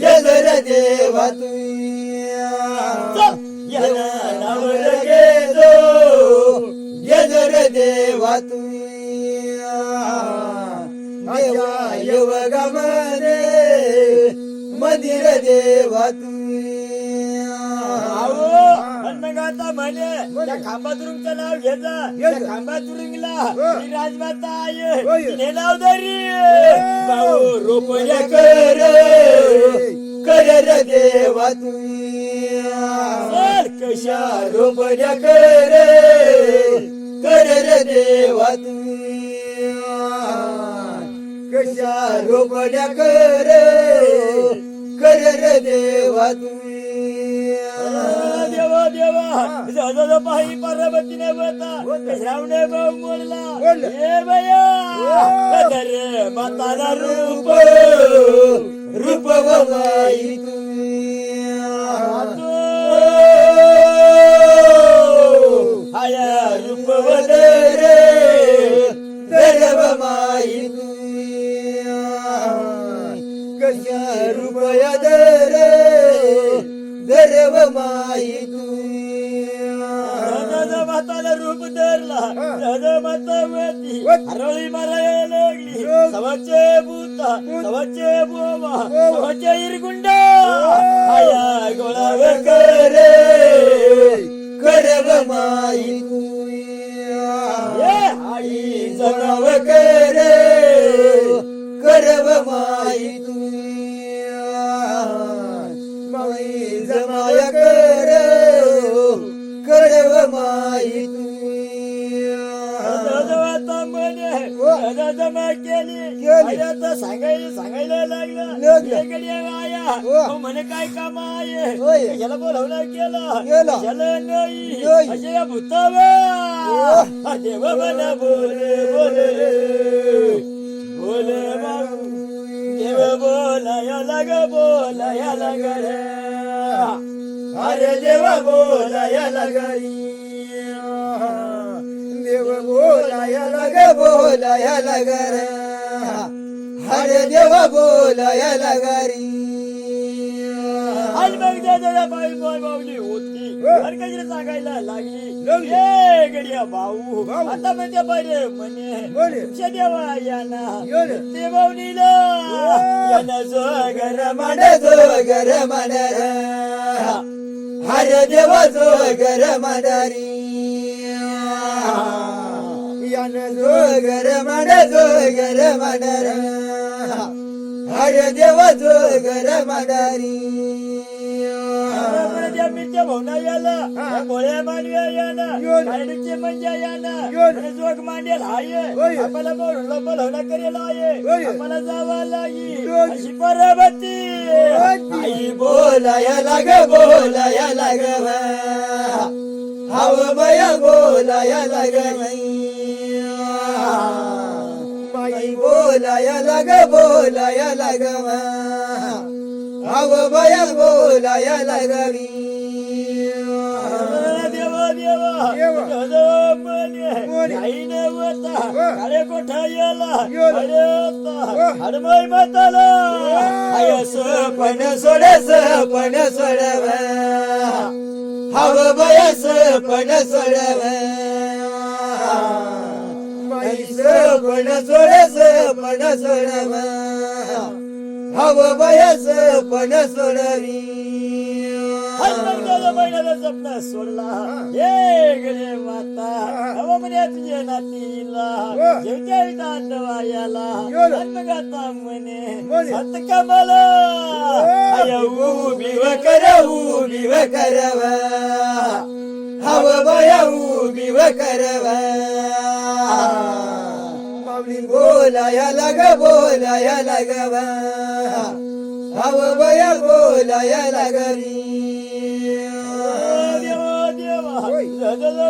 जर देवा तू नावर घे जो जर देवा तू माझ्या युवगामध्ये मंदिर देवा तू मग आता म्हणे त्या खांबातुरुंगचं नाव घ्यायचं खांबातुरुंगला राजमाता आहे तिने नाव धरी भाऊ रोपया कर देवा तू कशा रोपड्या कर देवा तू कशा रोपड्या कर देवा तू देवा देवा पाही पार्वतीने बता श्रावणे भाऊ मोडला हे बया तर माताला रूप रूप बाई तू आया रूप रे दरव माई तू कशा रूपया दरे दरव माई तू माताला रूप धरला माता हरवळी मारायला लागली सवाचे भूता सवाचे बोमा सवाचे इरगुंडा आया गोळावर करव माई तू आई जनाव करव माई तू माई जमाया करव माई तू जमा केली सांगायला लागलं आया म्हणे काय काम आहे याला बोलवलं केलं याला नाही अशा भूतावा देव मला बोले बोले बोले बाबू देव बोलाया लाग रे अरे देवा बोलाया लागरी देव बोलाया लगर हरे देव बोलाया लगरी आणि मग दादा बाई माऊली होती आणि कधी सांगायला लागली ए गडिया भाऊ आता म्हणजे बरे म्हणे तुमच्या देवा याना ते बावलीला याना जो घर मांड जो घर मांडर हर देवा जो घर मांडारी यान जो घर मांड जो घर मांडर हर देवा जो घर मांडारी मिरच्या भावना याला गोळ्या मांडव्या याना कायडीचे म्हणजे याना जोग मांडेल हाय आपल्याला बोलवला करेल आहे आपल्याला जावा लागी अशी परबती आई बोलाया लाग बोलाया लाग हव बया बोलाया लाग माई बोलाया लाग बोलाया लाग हव बया बोलाया लागवी देवा देवा आईने होता काळे कोठा याला हडमाई माताला पण सोडस पण सोडव हव बयस पण सोडव माईस पण सोडस पण सोडव हव बयस पण सोडवी महिन्याचा सपना सोडला हे गडे माता हवा म्हणे तुझ्या नातीला जेवत्या वायाला मग आता म्हणे सत कमला उभी व करव हव बया उभी व करव माऊली बोलाया लागव हव बया बोलाया लागवी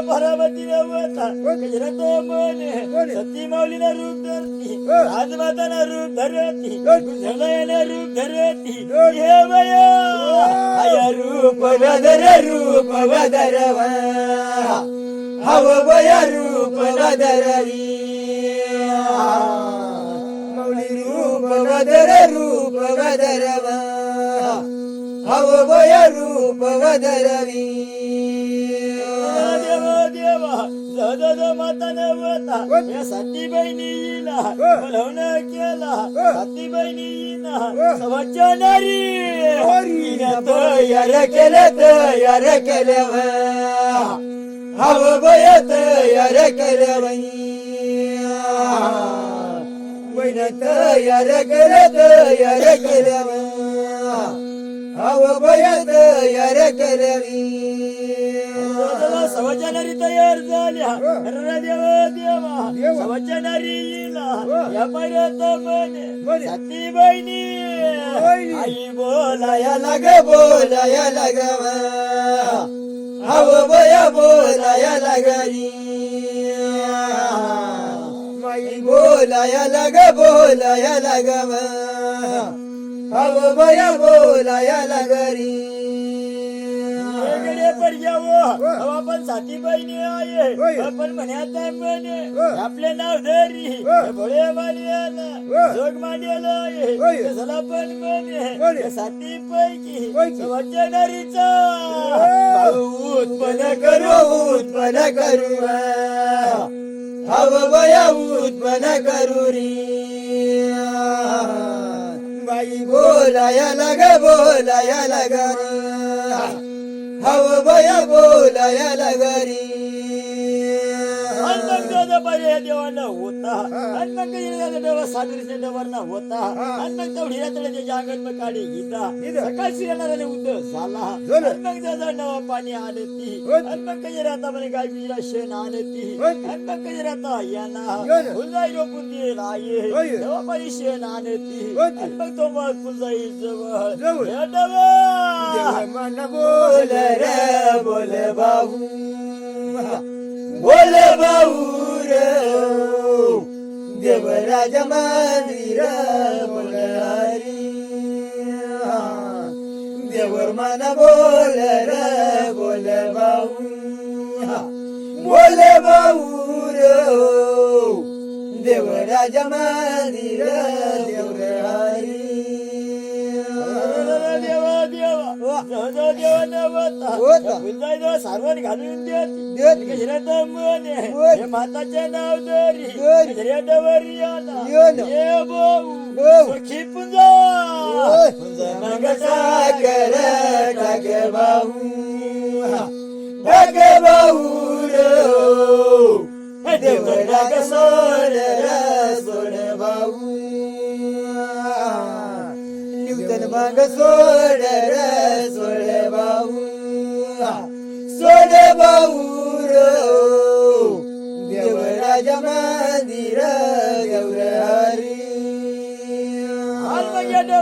भरामतीला होता तो म्हणे सती माऊलीला रूप धरती राजमाताना रूप धरती गुजरायला रूप धरती हे बया रूप वदरव हव बया रूप वदरवी माऊली रूप वदरव हव बया रूप वदरवी माता नव्हता या सती बहिणीला बोलवणं केला सती बहिणीना समजच्या नारी तयार केलं हव बय तयार केलं बहिण तयार केलं हव बय तयार केलं समजणारी तयार झाल्या देवा देवा समजणारीला या पर्यंत म्हणे सती बहिणी आई बोलाया लाग हव बया बोलाया लागली माई बोलाया लाग हव बया बोलाया लागली आपण साथी बहिणी आहे आपण म्हणत म्हणे आपले नाव धरी भोळे मांडियाला जोग मांडियाला आहे झाला पण म्हणे साथी पैकी समजणारीचा उत्पन्न करू हव बया उत्पन्न करू री बाई बोलाया लाग हव बया बोलाया लागरी बरे देवाना होता आणि मग देवा सागरीच्या देवांना होता आणि मग तेवढी त्याच्या अंगण मग काढे गीता सकाळशी येणाऱ्याने उद्योग झाला मग त्याचा नवा पाणी आणती आणि मग कधी राहता म्हणे गाय बिजरा शेण आणती आणि मग कधी राहता यांना फुलजाई रोपून दिल आहे तेव्हा पाणी शेण आणती आणि मग तो मग फुलजाई जवळ मन बोल रे बोल बाबू बोल बाबू देवराज मंदिर बोल हरी देवर मन बोल रे बोल बाबू बोल बाबू देवराज मंदिर देवर हरी होता. गुंजाईजवळ सारवण घालून देत देत. गजऱ्यात म्हणे, म्हणे. हे माताचे नाव दरी दरी. गजऱ्यावर याना याना. ये भाऊ भाऊ. सखी पुंजा ओय. पुंजा मग साखर टाके भाऊ टाके भाऊ रे देवरा ग सोड रे सोड भाऊ निवतन मग सोड रे सोड भाऊ सोड भाऊ रे देवराजा मंदिर देवर हरी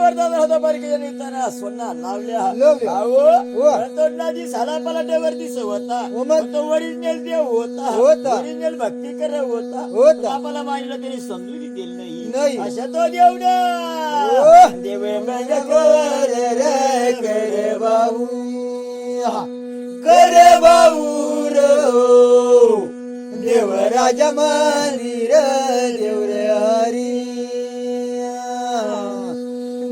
वर दादा होता बारके निघताना सोना लावल्या लावल्या. हो. नदी साला पलाट्यावर दिस होता हो मग. तो ओरिजिनल देव होता होता. ओरिजिनल भक्ती कर होता होता. आपल्याला माहिला त्यांनी समजून दिली नाही. नाही अशा तो देव ना हो. देव कर रे कर बाबू कर बाबू रो देवराजा मंदिर देवर हरी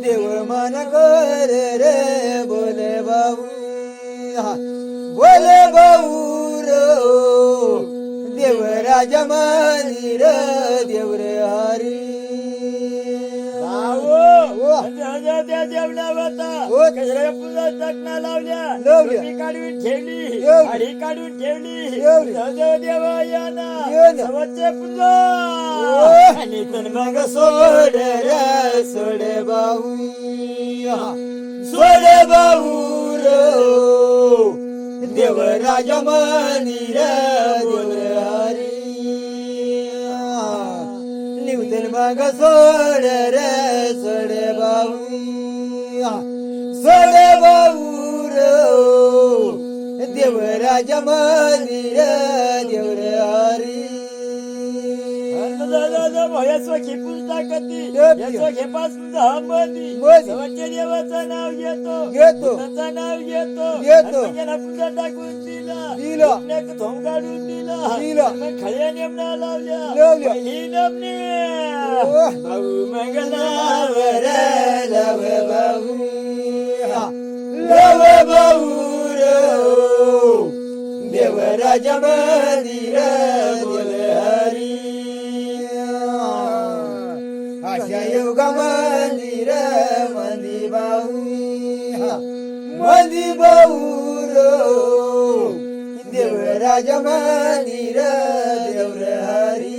देव मन कर रे बोले बाबू बोले बाबू रो देवराजा मंदिर देवर हरी त्या देवला होता होत. कचऱ्या पूजा चटणा लावल्या लावल्या. टोपी काढून ठेवली ठेवली. साडी काढून ठेवली ठेवली. देवा याना याना. सवचे पूजा हो. आणि पण मग सोड रे सोड बाबू सोड बाबू रो देवराजा मंदिर देवर हरी निवतन मग सोड रे सोड बाबू सोड बाबू रो देवराजा मंदिर देवर हरी भयाचं खेपून टाकती टाकती. याचं खेपासून मंदी मंदी. सवचे देवाचं नाव घेतो घेतो. त्याचं नाव घेतो घेतो. आणि मग पूजा टाकून दिला दिला. पुण्यात थोंब काढून दिला दिला. मग खळ्या नेमणा लावल्या लावल्या. पहिली नमणी हो. भाऊ वर मंगला लव बाबू लव बाबू रो देवराजा मंदिर बोल हरी अशा योगा मंदिर मंदी बाबू मंदी बाबू रो देवराजा मंदिर देवर हरी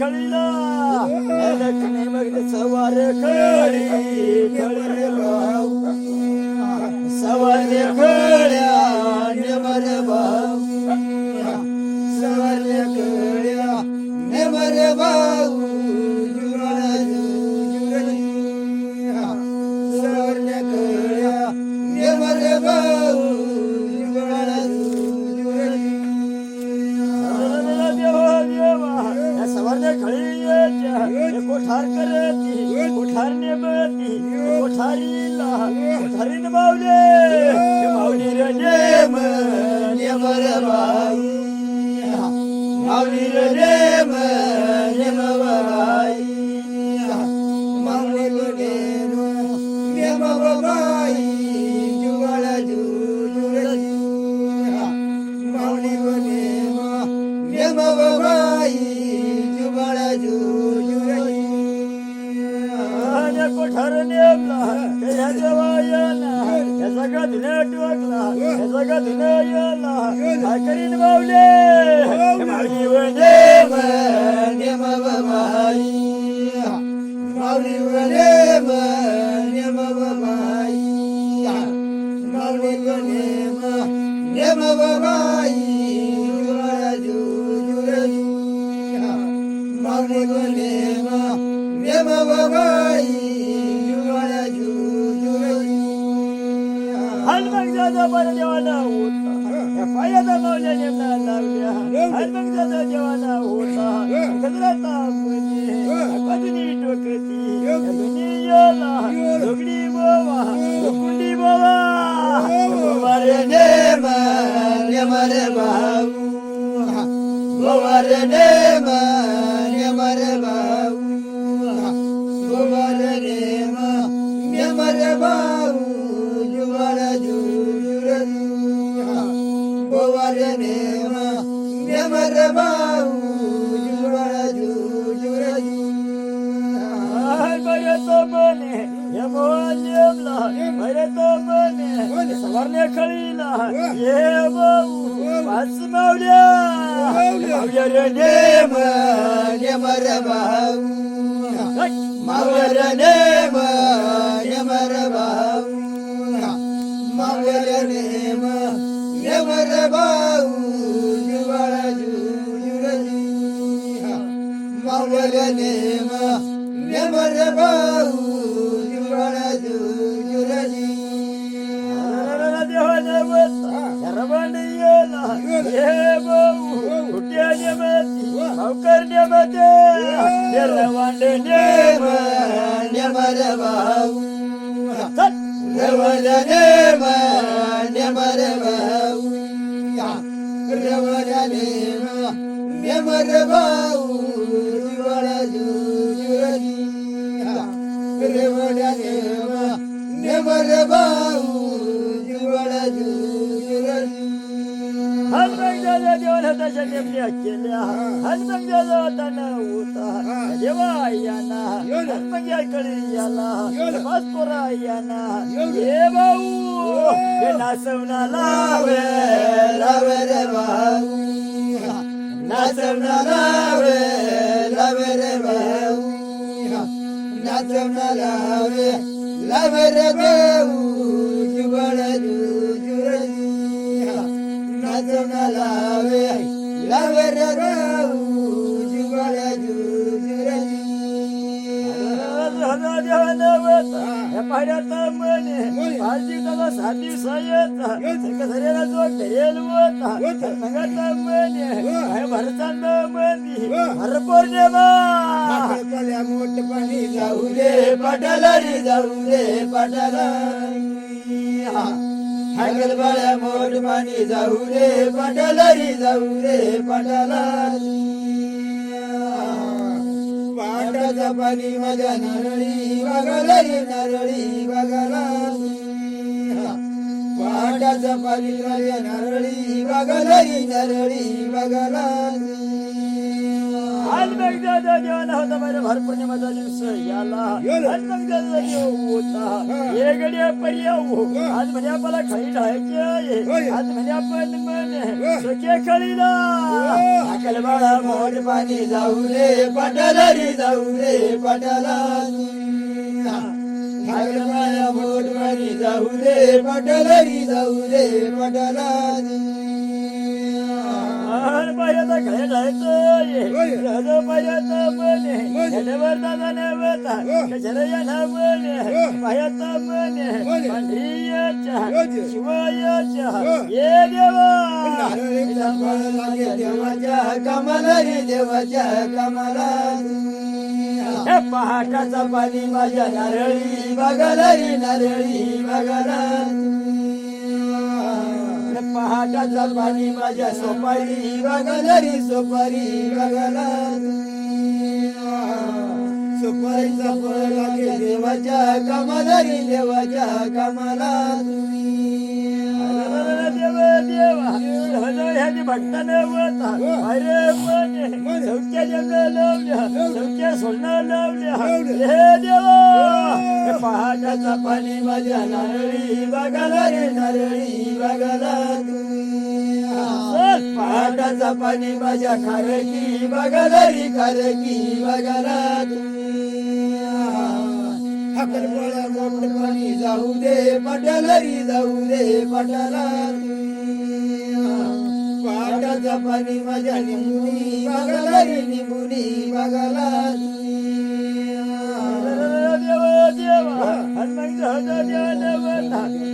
खळीला सवार खळी सवार खळ्या नेमर बाबू सवार खळ्या नेमर बाबू जुळा जुळली सवार खळ्या नेमर बाबू जुळा जुळली सवारने खळी कोठार करती कोठारने बती कोठारीला कोठारीने मावले माऊली रे नेम नेमर बाई माऊली रे नेम नेम बाई माऊली रे नेम बाई जुळा जुळली माऊली रे नेम बाई जुळा जुळली कोठार नेमला त्या देवायला याचा का धुण्या टोकला याचा का धुण्या याला काय करीन मावले माऊली व नेम नेम बाई माऊली नेम नेम बाई माऊली नेम नेम बाई आणि मग जाता बरं देवाना होता या पायाचा मावल्या नेमना लावल्या आणि मग जाता देवाना होता गजराता म्हणजे कधुनी टोकती कधुनी याला दोगडी बोवा कुंडी बोवा गोवारे नेम रे भाऊ गोवारे नेम रे भाऊ गोवारे नेम रे भाऊ जुवाळ जुजुर गोवारे नेम रे भाऊ जुवाळ जुजुर बरे तो बने या मोल्यमला बरे तो बने सवारने खळीला ये भाऊ पाच मावल्या मावल्या रे नेम रे भाऊ मावल्या नेम रे भाऊ मावल्या नेम रे भाऊ जुवाळ जुजुर मावल्या नेम रे भाऊ जुवाळ जुजुर देवाने बता रवाने येला ये भाऊ कुठे नेमती भाऊकर नेमते रवांडे नेम रे भाऊ चल रवांडे नेम रे भाऊ रवांडे नेम रे भाऊ जुवाळ जुजुर रवांडे नेम रे भाऊ जुवाळ जुजुर हनुमंताच्या देवाला तशा नेमल्या केल्या हनुमंताचा ताना होता देवा याना हनुमंताकडे याला पाचपोरा याना हे भाऊ हे नाचवना लावे लावे रे भाऊ नाचवना लावे लावे रे भाऊ नाचवना लावे रे भाऊ जुवाळ जुजुर नाचवना लावे रे भाऊ जुवाळ जुजुर पाड्यात म्हणे पाच दिवसाला 7 दिवस येत सरेला जो करेल होता मगात म्हणे भरतांद म्हणे भर पौर्णिमा मोठ पाणी जाऊ दे पाटालारी जाऊ दे पाटालारी हागल बाळ्या मोठ पाणी जाऊ दे पाटालारी जाऊ दे पाटालारी पाटाचा पाणी माझ्या नारळी बघालारी नारळी बघालारी पाटाचा पाणी माझ्या नारळी बघालारी नारळी बघालारी हनुमंताचा देवाला होता माझ्या भर पौर्णिमाचा दिवस याला हनुमंताचा देव होता हे गड्या पर्याव आज म्हणे आपल्याला खळी ढायचे आज म्हणे आपण म्हणे सुखे खळीला हाकल बाळा मोठ पाणी जाऊ दे पाटालारी जाऊ दे पाटालारी हाकल बाळा मोठ पाणी जाऊ दे पाटालारी जाऊ दे पाटालारी पाहिजे खळे ढायचं पाहिजे म्हणे दादा नव्हता कशा म्हणे पाहता म्हणे पांढरीयाच्या शिवायाच्या ये देवा देवाच्या कमलारी देवाच्या कमलारी पहाटाचा पाणी माझ्या नारळी बघालारी नारळी बघालारी पहाटाचा पाणी माझ्या सोपारी बघालारी सोपारी बघालारी सुपारीचा फळ लागे देवाच्या कमलारी देवाच्या कमलारी ह्याची भक्तानं होता अरे पण चौक्या जंगल लावल्या चौक्या सोनं लावल्या हे देवा पहाटाचा पाणी माझ्या नारळी बघाला रे नारळी बघाला पहाटाचा पाणी माझ्या खारकी बघाला रे खारकी बघाला हाकल बोळ्या मोठ पाणी जाऊ दे पटालारी जाऊ दे पटाला पहाटाचा पाणी माझ्या निंबुनी बघाला रे निंबुनी बघाला देवा हनुमान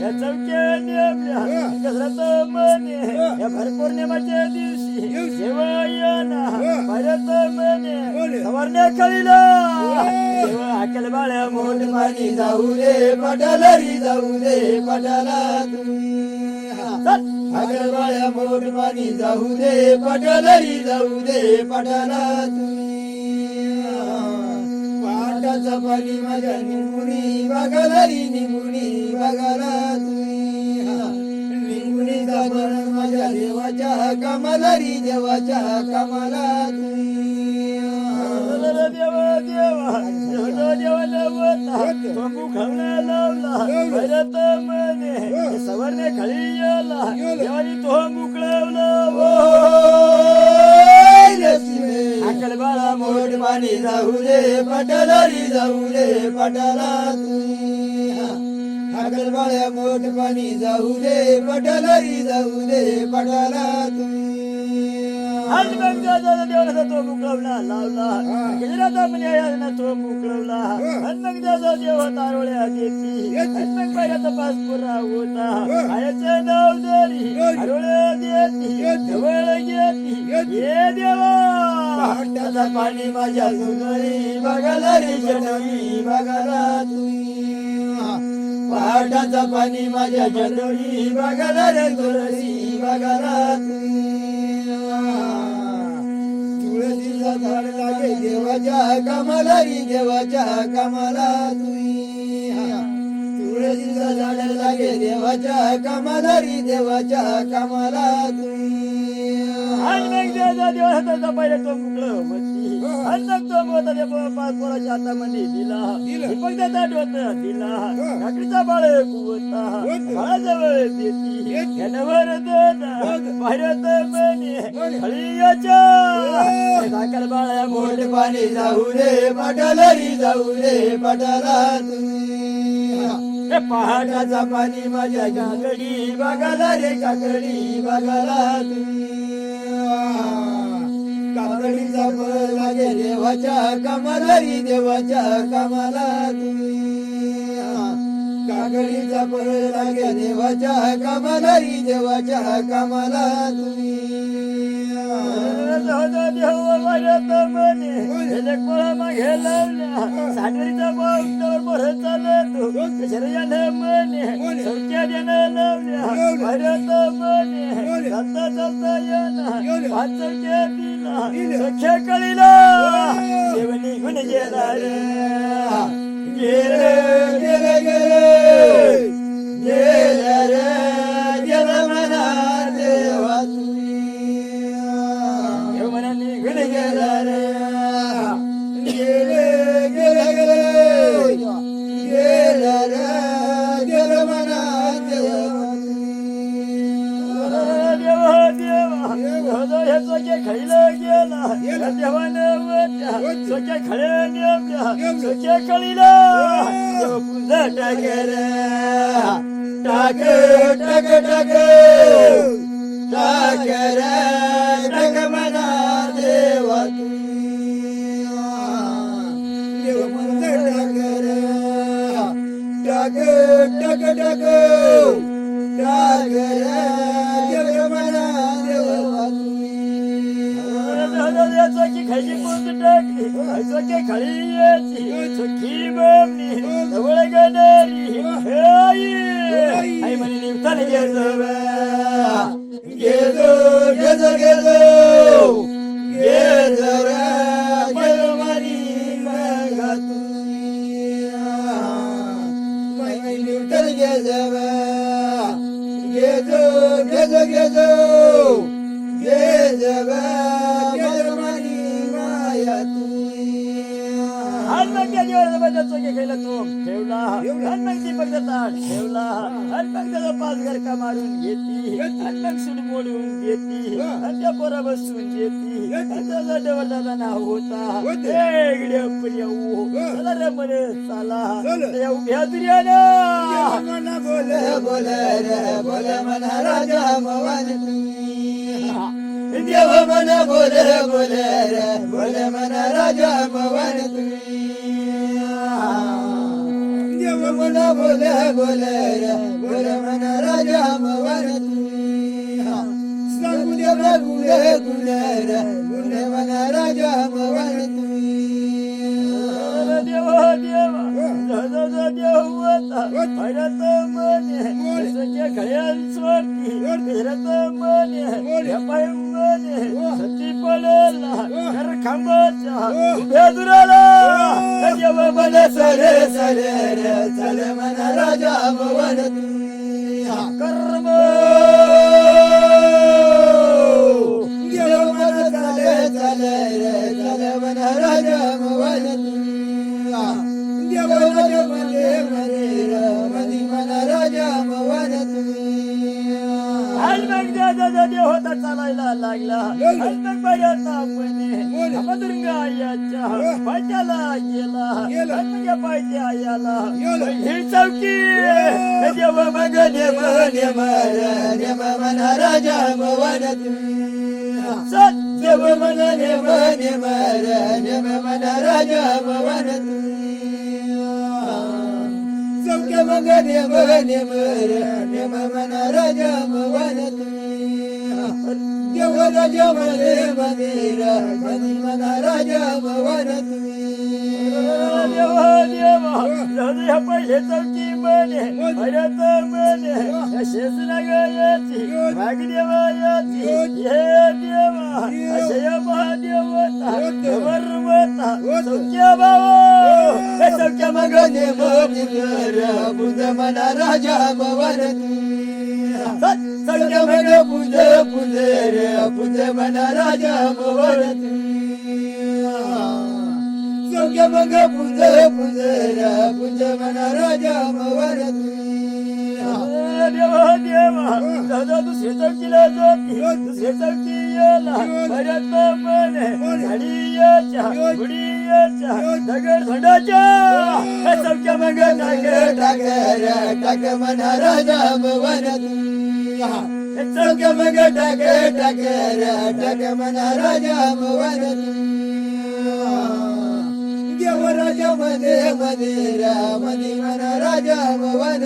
या चौक्या नेमल्या कसरत म्हणे या भरपौर्णिमाच्या दिवशी जेव्हा येणार परत म्हणे सवारण्या कळीला तेव्हा हाकल बाळ्या मोठ पाणी जाऊ दे पटालरी जाऊ दे पटाला अगल बाळ्या मोठ पाणी जाऊ दे पटालरी जाऊ दे पटाला पाटाचं पाणी माझ्या निमुनी बघालरी निमुनी बघाला निमुनीचा बळ माझ्या देवाच्या कमालरी देवाच्या कमाला देवा देवा देवा नवता तंबू खावला लावला परत म्हणे सवारने खाली येला देवानी तो मुकळवला अकल बाळा मोठ पाणी जाऊ दे पटालरी जाऊ दे पटाला अकल बाळा मोठ पाणी जाऊ दे पटालरी जाऊ दे पटाला आणि मग देवाला तो मुकळवला लावला गेला म्हणे तो मुकळवला आणि मग देव तारोळ्या देती आणि मग पहिल्याचा पास पुरा होता आयाचं नाव जरी हरोळ्या देती जवळ घेती हे देवा पाटाचा पाणी माझ्या सुंदरी बघाला रे जननी बघाला पाटाचा पाणी माझ्या जननी बघाला रे तुळशी बघाला तुळशीचा झाड लागे देवाच्या कामाला री देवाच्या कामाला तुळशीचा झाड लागे देवाच्या कामाला री देवाच्या कामाला आणि मग देवाचा पहिले तो मुकळ म्हणती आणि मग तो मोठा पाच पोराच्या हातामध्ये दिला दीपक त्याचा डोत दिला काकडीचा बाळ कुवता बाळाजवळ देती नवर बाहेरत म्हणे खळीयाच्या साखर बाळा मोठ पाणी जाऊ दे पटालरी जाऊ दे पटाला पहाटाचा पाणी माझ्या काकडी बघाला रे काकडी बघाला काकडीचा फळ लागे देवाच्या कामाला देवाच्या कामाला काकडीचा फळ लागे देवाच्या कामाला देवाच्या कामाला देवा मारत म्हणे कोळा मागे लावल्या सागरीचा बाऊवर भरत चालतो शरीरानं म्हणे सौख्या देणं लावल्या भरत म्हणे चालता चालता येणं पाच चौक्या दिला सख्या कळीला देव निघून गेला गेले गेले गेले गेले रे गेला मना देवा देव निघून गेला रे गेले गेले गेले गेला रे गेला मना देवा खळीला गेला देवानं सोक्या खळ्या नेमल्या सोक्या कळीला टाके रे टाक टाक टाक टाक रे टाक मना देवा देव मंद टाक रे टाक टाक टाक टाक रे देव मना देवा चोकी खायची पोत टाकली चोकी खाली यायची चोकी बमली जवळ गणारी आई म्हणे निवतान गेलो गेलो गेलो गेलो गेलो रे गेलो मारी मगा तू मै निवतन गेलो गेलो गेलो गेलो गेलो गेलो मारी माया तू आणि मग त्या दिवस चोकी खायला तो ठेवला आणि मग ती फक्त ताट ठेवला आणि मग त्याचा पाच घरका मारून घेतली आणि मग सूड मोडून घेतली आणि त्या पोरा बसून घेतली आणि त्याचा देवताचा नाव होता इकडे प्रिय चला रे म्हणे चला त्या उभ्या दुर्यानं बोले बोले रे बोले मना राजा भवानी देव मन बोले बोले रे बोले मना राजा भवानी देव मन बोले बोले रे बोले मन राजा मवन सांगू दे गुले गुले रे गुले मन राजा मवन देवा देवा देव होता भरत मने सच्चे खयाल सोडती भरत मने पाय मने सती पडला कर खांबाच्या उभ्या दुराला देव मन सरे सरे रे चल मन राजा मवन कर्म देव मन चले चले रे चल मन राजा मवन देव राजा मने मने मनी मन राजा मवन हलमग दादा देव होता चालायला लागला हलमग बऱ्याचा मने मधुरंगायाच्या पायथ्याला गेला हलमग पायथ्या आयाला ही चौकी देव मगने मने मने मन राजा मवन सत्य देव मने मने मने मन राजा मवन सौख्य मगने मने मने मन राजा मवन देव राजा मने मने मनी मन राजा मवन देवा देवा हृदय पहिले चौकी मने भरत मने शेषनागायाची वागदेवायाची हे देवा अशय महादेवता वर्वता सौख्य भावा सौख्य मगने मने बुध मन राजा मवन सौख्य मग पूज पूज रे पूज मन राजा मवन सौख्य मग पूज पूज रे पूज मन राजा मवन देवा देवा दादा दुसरे चौकीला जाती दुसरे चौकी याला भरत मने झाडीयाच्या गुडीयाच्या दगड धडाच्या चौक्या मग टाक टाक मन राजा मवन सौख्य मग टाक टाक टाक मन राजा मवन देव राजा मने मने मनी मन राजा मवन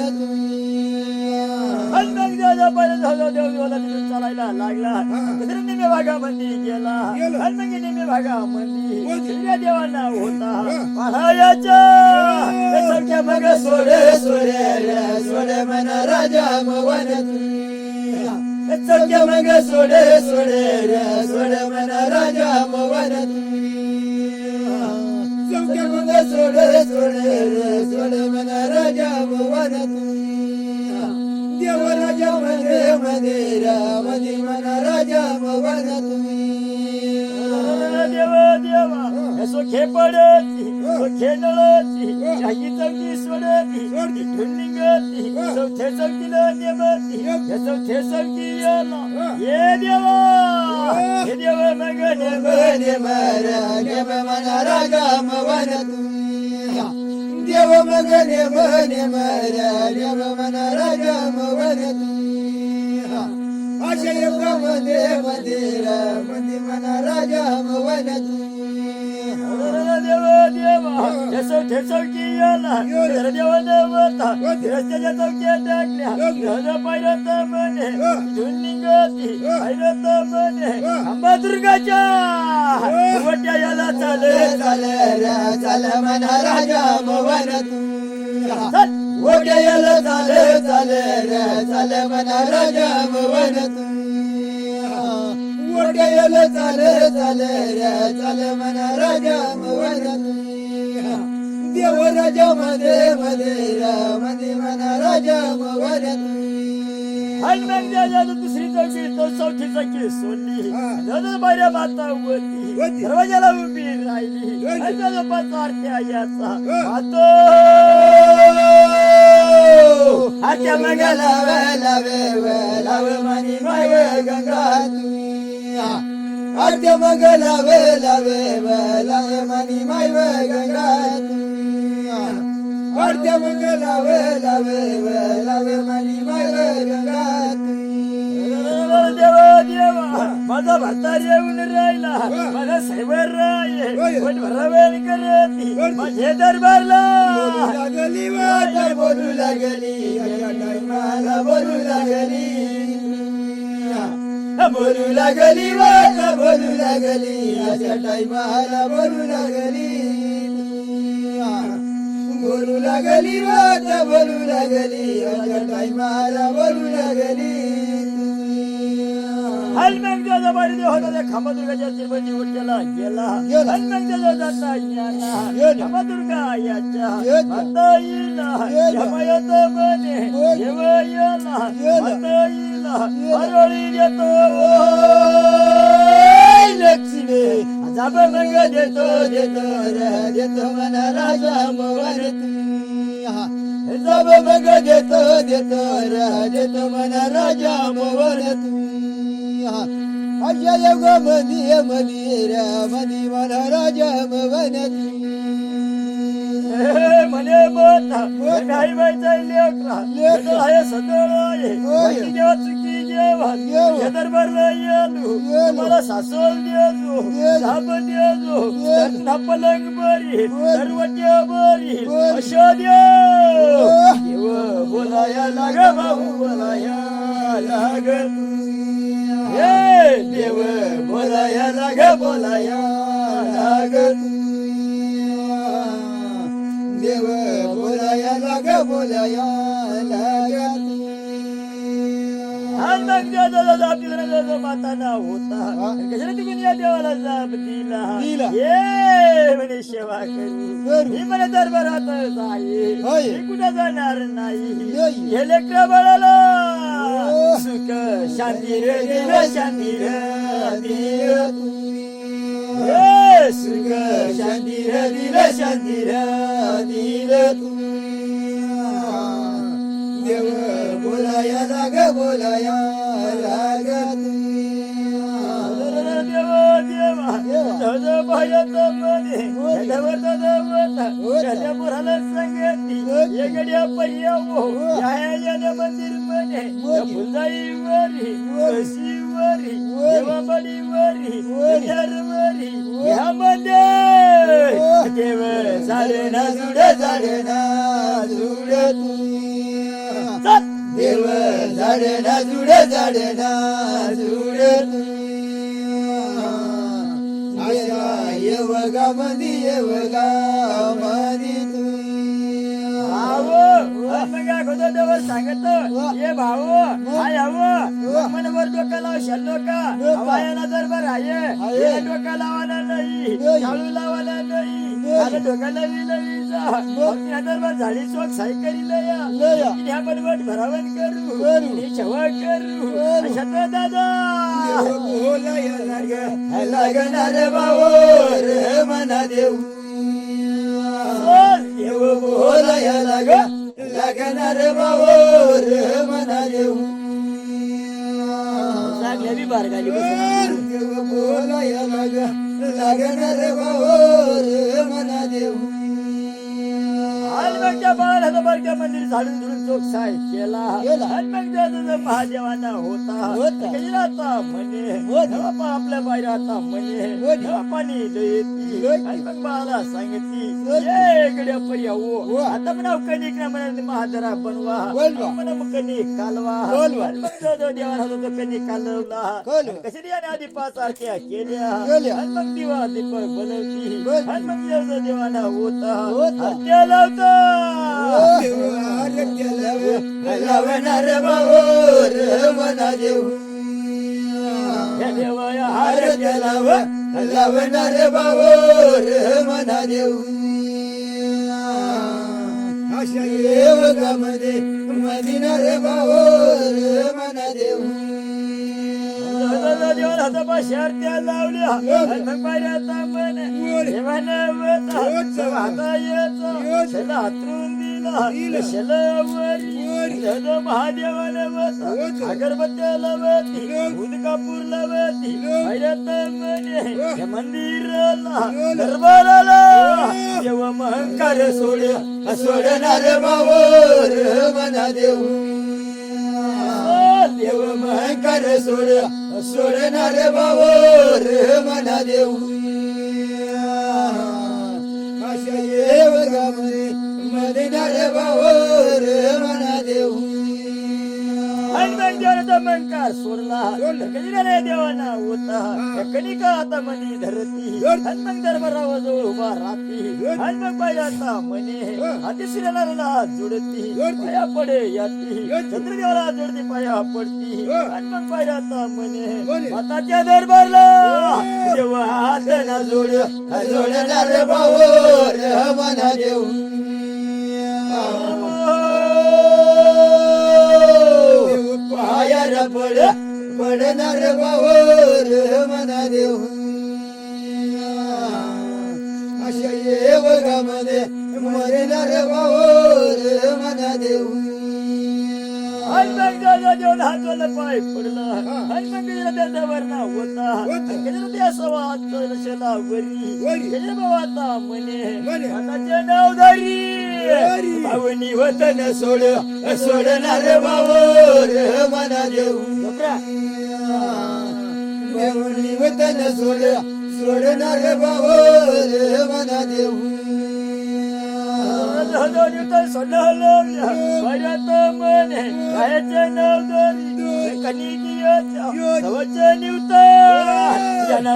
हलमग दादा पहिले झाला देव देवाला तिथून चालायला लागला दुसऱ्या निम्या भागामध्ये गेला हलमग निम्या भागामध्ये दुसऱ्या देवांना होता पहायाच्या चौक्या मग सोडे सोडे सोडे मन राजा मवन सौख्य मग सोडे सोडे सोडे मन राजा मवन सौख्य मग सोडे सोडे सोडे मन राजा मवन देव राजा मने मने मनी मन राजा मवन देवा देवा सोखे पडती सोखे नळती काही चौकी सोडती तिथून निघती चौथ्या चौकीला नेमती या चौथ्या चौकी याला ये देवा हे देवा मगने मने देव मन राजा मवन देव मगने मने देव मन राजा मवन आशय मध्ये मंदिर मनी मन राजा मवन देवा देवा या चौथ्या चौकी याला देवानं होता रस्त्याच्या चौक्या टाकल्या पायरत मने तिथून निघती पायरत मने अंबादुर्गाच्या वट्या याला चाले चाले चाले मन राजा मवन वड्याल चाले चाले चाले मन राजा मवन वड्याल चाले चाले चाले मन राजा मवन देव राजा मध्ये मध्ये मन राजा मवन हलमग दादा दुसरी चौकी तो चौथी चौकी सोडली दादा बाहेर माता उभती दरवाजाला उभी राहिली दादा पाच आरत्या याचा मातो आत्या मग लावे लावे लावे मनी माय गंगा आत्या मग लावे लावे लावे मनी माय गंगा आत्या मग लावे लावे लावे मनी माय गंगा देवा देवा माझा भरता येऊन राहिला मला सैवर राय पण भरावेल करती माझे दरबारला लागली वाट बोलू लागली अशा टायमाला बोलू लागली बोलू लागली वाट बोलू लागली अशा टायमाला बोलू लागली बोलू लागली वाट बोलू लागली अशा टायमाला बोलू लागली हलमेंगजा बारी दे होता त्या खांबादुर्गाच्या चिरबंदी उठ्याला गेला हलमेंगजा जाता याना खांबादुर्गा याच्या माता येईला यमयत मने येवयला माता येईला हरळी देतो लक्ष्मी जाब मंग देतो देतो मन राजा मोहन जब मग देतो मन राजा मोहन अशा योग मधी मधी मन राजा मोहन म्हणे मोठा काही बाईचा लेकरा आहे सदळ आहे जेव्हा चुकी जेव्हा दरबारला येलो मला सासोल देजो साप देजो पलंग बरी दरवाजा बरी अशा देव बोलाया लाग भाऊ बोलाया लाग हे देव बोलाया लाग बोलाया लाग देव बोलाया लाग बोलाया लाग माता ना होता कशाला तिकडून या देवाला जाब दिला दिला. ये म्हणे सेवा करू मी म्हणे दरबारात जाई मी कुठं जाणार नाही हे लेकरं बाळाला सुख शांती रे दिल शांती रे दिल हे सुख शांती रे दिल शांती रे दिल देव बोलाया लाग बोलाया लाग मंदिर मध्ये फुलजाई वरी कशी वरी देवाबडी वरी वरी ह्या मध्ये देव झाले ना जुड देव झाडे ना जुड आशा येवगा मधी सांगत ये भाऊ हाय हवं मन वर डोका लाव शल्लो का हवायाला दरबार आहे डोका लावायला नाही चालू लावायला नाही डोका नवी नवी दरबार झाडी चोक सायकलीला या ह्या बनवट भरावन करू शेवा करू अशात दादा लागणार भाऊ रे मना देऊ देव बोलाया लागणार भाऊ रे मना देऊ लागल्या बारगाली देव बोलाया लागणार भाऊ रे मना देऊ हनुमानच्या बाळाला बरक्या मंदिर झाडून झुडून चोख साय केला हनुमानच्या महादेवाना होता आता म्हणे आपल्या बाहेर आता म्हणे पाणी येते हनुमान बाळाला सांगितली गड्या पर्यावो आता म्हणा कणिक ना म्हणा महादरा बनवा म्हणा मग कणिक कालवा हनुमान देवाला होता कणिक कालवला कशी आधी 5 आरत्या केल्या हनुमान दिवा दीपक बनवती हनुमान देवाना होता आरत्या लावता लावणार भाऊ रे मना देऊ देवाया आरत्या लावणार भाऊ रे मना देऊ अशा येवगामध्ये मदिना रे भाऊ रे मना देऊ देवाला हाता शर्त्या लावल्या पायऱ्या हाता याचा हातरून दिला शेला महादेवाला अगरबत्त्याला उदकापूरला म्हणे मंदिराला दरबाराला देव महंकार सोडणार भाऊ रे मना देऊ देव महंकार सोडणार भाऊ रे मना देऊ अशा ये बघामध्ये मदनार भाऊ रे मना देऊ हनुमान देवाचा मंकार सोडला रे देवाना होता कणिका आता मनी धरती हनुमान दरबारावर जवळ उभा राहती हनुमान पाय आता मने अतिश्रीला जोडती पाया पडे याती चंद्रदेवाला जोडती पाया पडती हनुमान पाय आता मने माताच्या दरबारला देवा हात ना जोड जोडणार भाऊ रे मना देऊ पायाला पडणार भावर मना देऊ अशा ये बघामध्ये मरणार भावर मना देऊ हनुमान देवाला हातवला पाय पडला हनुमान देवाच्या वरना होता त्या सवाला वरी आता मने माताचे नाव धरी भावनी वतन सोडणार भावर मना देऊ भावनी वतन सोडणार भावर मना देऊ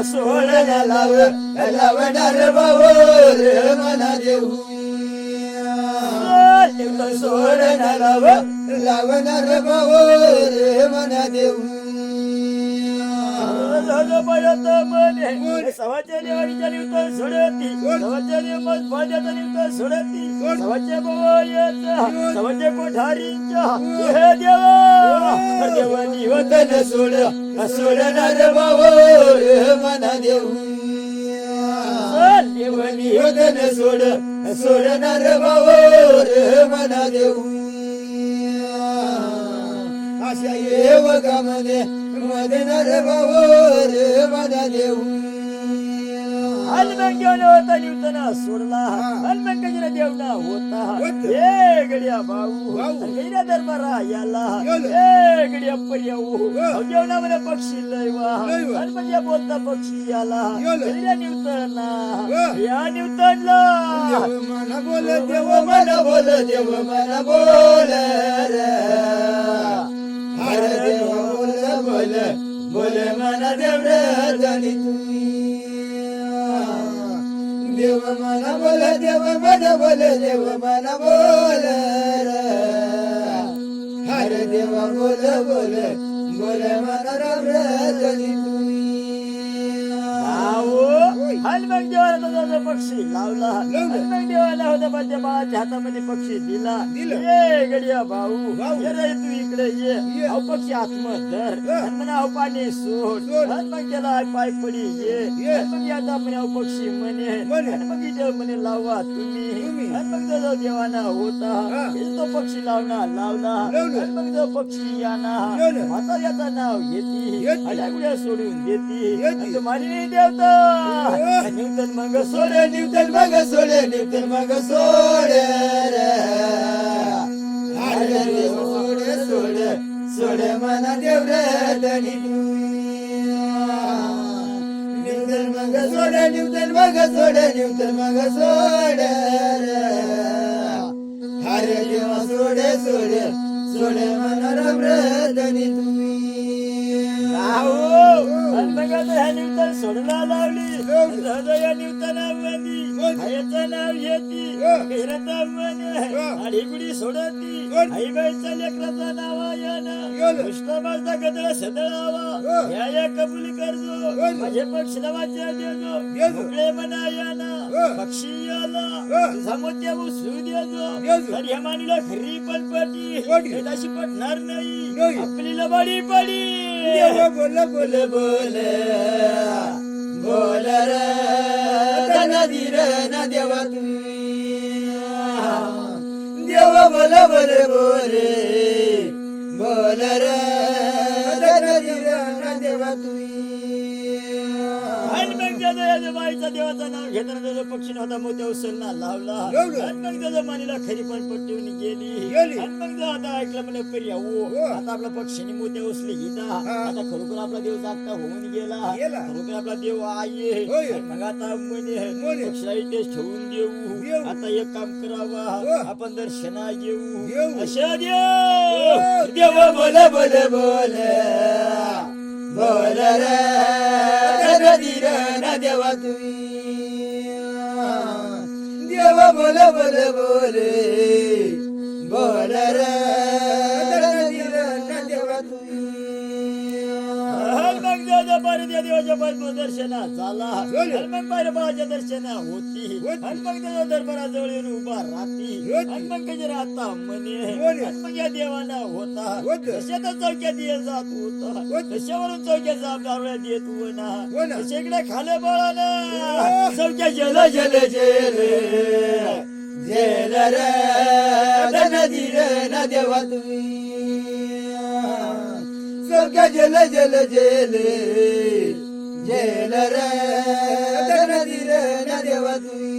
सोडला लावणार भावर मना देऊ सोडणार लावणार भावर मना देऊ सवाच्या देवाच्या निवत सोडती सवाच्या देवाच्या निवत सोडती सवाच्या बोयाचा सवाच्या कोठारींच्या हे देवा देवानी वतन सोडणार भावर मना देऊ देवानी वतन सोडणार भावर मना देऊ अशा ये बघामध्ये मदनार भावर मना देऊ हनुमान देवाला होता निवतना सोडला हनुमान गजरा देवना होता हे गड्या भाऊ गैरा दरबारा याला हे गड्या पर्याऊ जेवणा म्हणे पक्षी लयवा हनुमान बोलता पक्षी याला गैरा निवतना या निवतनला मन बोल देव मन बोल देव मन बोल हर देव बोल बोल मन देव धनी तुम्ही देव मन बोल देव मन बोल देव मन बोल हर देव बोल बोल बोल मन राम धनी तुम्ही हनुमान देवाला पक्षी लावला हनुमान देवाला होता माझ्या बाळाच्या हातामध्ये पक्षी दिला ये गडिया भाऊ ये रे तू इकडे ये अहो पक्षी आत्मधर म्हणा अहो पाणी सोड हनुमान केला पाय पडी ये मग आता म्हणे अहो पक्षी म्हणे मग इथे म्हणे लावा तुम्ही मग जो देवाना होता तो पक्षी लावला मग जो पक्षी याना आता याचं नाव घेती गुड्या सोडून देती मालिनी देवता निवतन मग सोड निवतन मग सोड निवतन मग सोड सोड सोड सोड मना देव धनी निवतन मग सोड निवतन मग सोड निवतन मग सोड हर देव सोड सोड सोड मना राम धनी तुम्ही निवतन सोडला लावली या निवतनामध्ये आईचं नाव घेती घराचा म्हणे आणि गुडी सोडती आई बाईच्या लेकराचं नाव याना कृष्णमाचा गदळ सदळावा या कबूल करजो माझे पक्षी नावाचे देजो मोकळे म्हणा याना पक्षी याला तुझा मोत्या उसू देजो तर ह्या मानीला खरी पण पटी तशी पटणार नाही आपली लबाडी पडी बोल बोल बोल बोल धीर न देवा तुम्ही देवा बोल बोल बोले बोल धीर न देवा तुम्ही त्याच्या बाईचा देवाचं नाव घेताना त्याचा पक्षी नव्हता मोत्या उचलला लावला आणि मग त्याच्या मानीला खरी पण पटवून गेली आणि मग आता ऐकलं म्हणे परी आता आपला पक्षीने मोत्या उचली गीता आता खरोखर आपला देव जागता होऊन गेला खरोखर आपला देव आहे मग आता म्हणे पक्षीला इथेच ठेवून देऊ आता एक काम करावा आपण दर्शना घेऊ अशा देव देव बोल बोल बोल बोल रे धीर न देवा तुम्ही देव बोल बोल बोल बोल रे धीर न देवा तुम्ही मग त्या देवाच्या दर्शना झाला मग बाळाच्या दर्शना होती आणि मग त्या दरबाराजवळ येऊन उभा राहती आणि मग कधी राहता म्हणे मग या देवाना होता तशात चौक्यात ये जात होता तशावरून चौक्यात जाब देत ना तशाकडे खाले बाळाला चौक्या जल जल जेल जेल रे धीर न देवा तुम्ही चौक्या जल जल जेल जेल रे धीर न देवा तुम्ही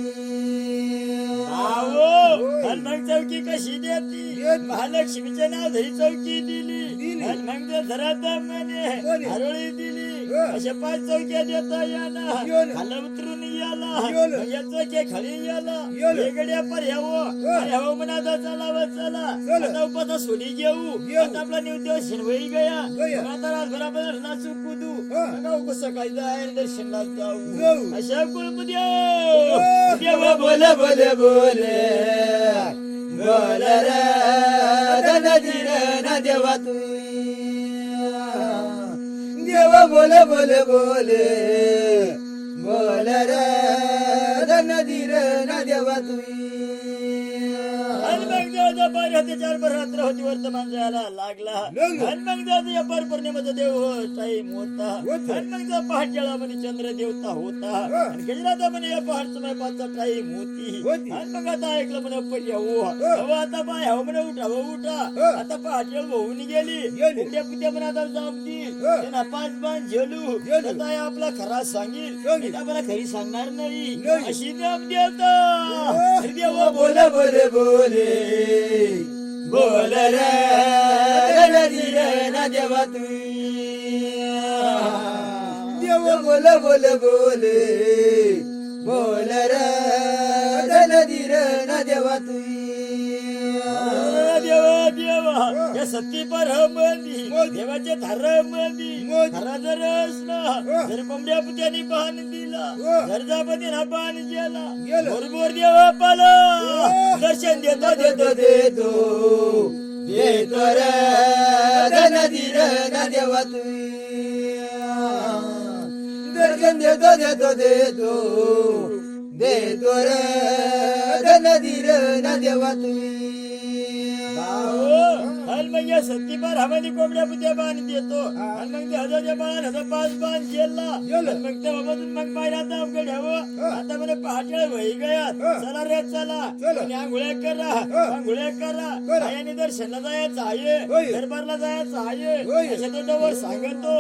आणि मग चौकी कशी देती महालक्ष्मीचे नाव धरी चौकी दिली आणि मग घरात म्हणे हरवळी दिली अशा 5 चौक्या देता याना खाली उतरून याला या चौक्या खाली याला वेगळ्या पर्यावो म्हणा चला चला आता उपासा सोडी घेऊ आता आपला निवदेव शिनवई गया आता रातभरामध्ये नाचू कुदू सकाळी जाय दर्शनला जाऊ अशा कुळपुदेव देव बोल बोल बोल बोल रे धीर न देवा तुम्ही देव बोल बोल बोल बोल रे धीर न देवा तुम्ही त्याच्यावर रात्र होती वर्तमान जायला लागला आणि मग त्याचा पर पौर्णिमेचा देव टाईम होता आणि मग पहाट जळामध्ये चंद्र देवता होता आणि गजराता म्हणे या पहाट समय 5चा टाईम होती आणि मग आता ऐकलं म्हणे पर्याव आता बाय हो म्हणे उठा आता पहाट जळ होऊन गेली उद्या पुद्या म्हणे आता जाम देईल त्यांना 5 बाण झेलू आता आपला खरा सांगेल मला खरी सांगणार नाही अशी नाम देवता देव बोल बोल बोले बोल रे धीर न देवा तुम्ही देव बोल बोल बोल बोल रे धीर न देवा तुम्ही देवा देवा या सत्ती पर देवाचे थर थरा जर असला जर कोंबड्या पुत्यानी पान दिला जर जापतीला पान गेला बरोबर देवा पाला दर्शन देतो देतो देतो देतो रे धीर न देवा तुम्ही दर्शन देतो देतो देतो देतो रे धीर न देवा तुम्ही मग या सत्ती पर हमारी कोंबड्या पुत्या बाण देतो आणि मग ते हजारच्या बाण 5 बाण जेलला मग तेव्हापासून मग बाहेर आता अवघड हवं आता म्हणे पहाटे वही गया चला रे चला आंघोळ्या करा आयाने दर्शनला जायचं आहे दरबारला जायचं आहे अशा तो डवर सांगतो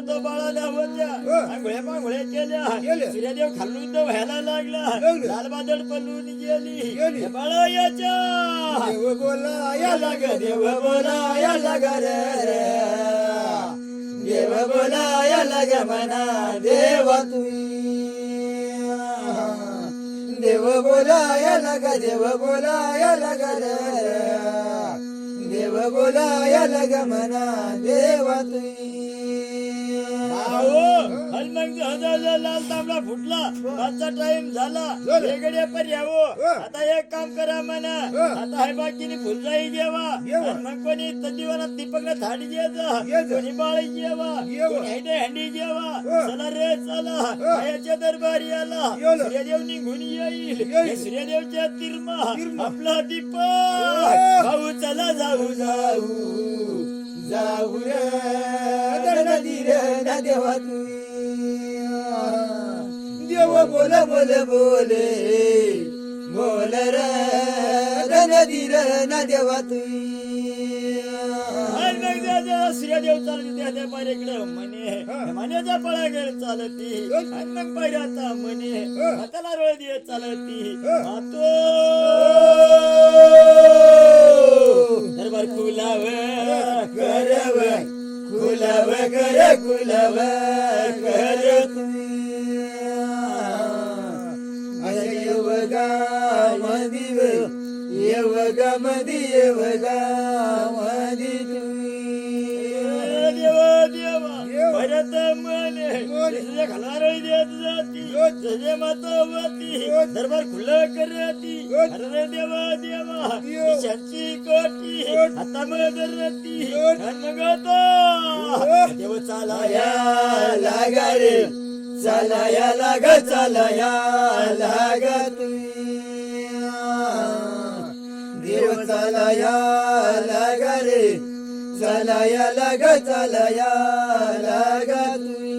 तो बाळाला होत्या आंघोळ्या केल्या सूर्यदेव खालून तो व्हायला लागला लाल बादळ पलून गेली बाळा याच्या देव बोला या लाग देव बोला या लाग रे देव बोला या लाग म्हणा देवा तुम्ही देव बोला या लाग देव बोला या लाग रे देव बोला या लाग म्हणा देवा तुम्ही लाल तांबडा फुटला 5चा टाइम झाला वेगळे पर्यावो आता एक काम करा म्हणा आता हाय बाकीने फुलजाई जेवा मग कोणी तंदीवानात दीपकला थाडी घ्यायचा कोणी बाळी जेवा कोणी हंडी जेवा चला रे चला याच्या दरबारी आला सूर्यदेव निघून येईल सूर्यदेवच्या तिरमा आपला दीपक भाऊ चला जाऊ जाऊ जाऊ रे धीर न देवा तुम्ही देव बोल बोल बोले बोल रे धीर न देवा तुम्ही सूर्यदेव चालत त्या पायऱ्याकडे म्हणे मण्याच्या पळाकडे चालती आणि मग पायऱ्याचा म्हणे हाताला रोळ दे चालती हातो दरबार कुलाव करव कुलाव कर कुलाव कर तुम्ही असे येवगा मधी येवगा मधी तुम्ही देवा देवा परत म्हणे तुझ्या घालारळी देत जाती तुझे मातावती दरबार खुलं करती अरे देवा देवा शांती कोटी आता मदरती मग देव चालाया लागा रे चालाया लागा तुम्ही देव चालाया लागा रे चालाया लागा तुम्ही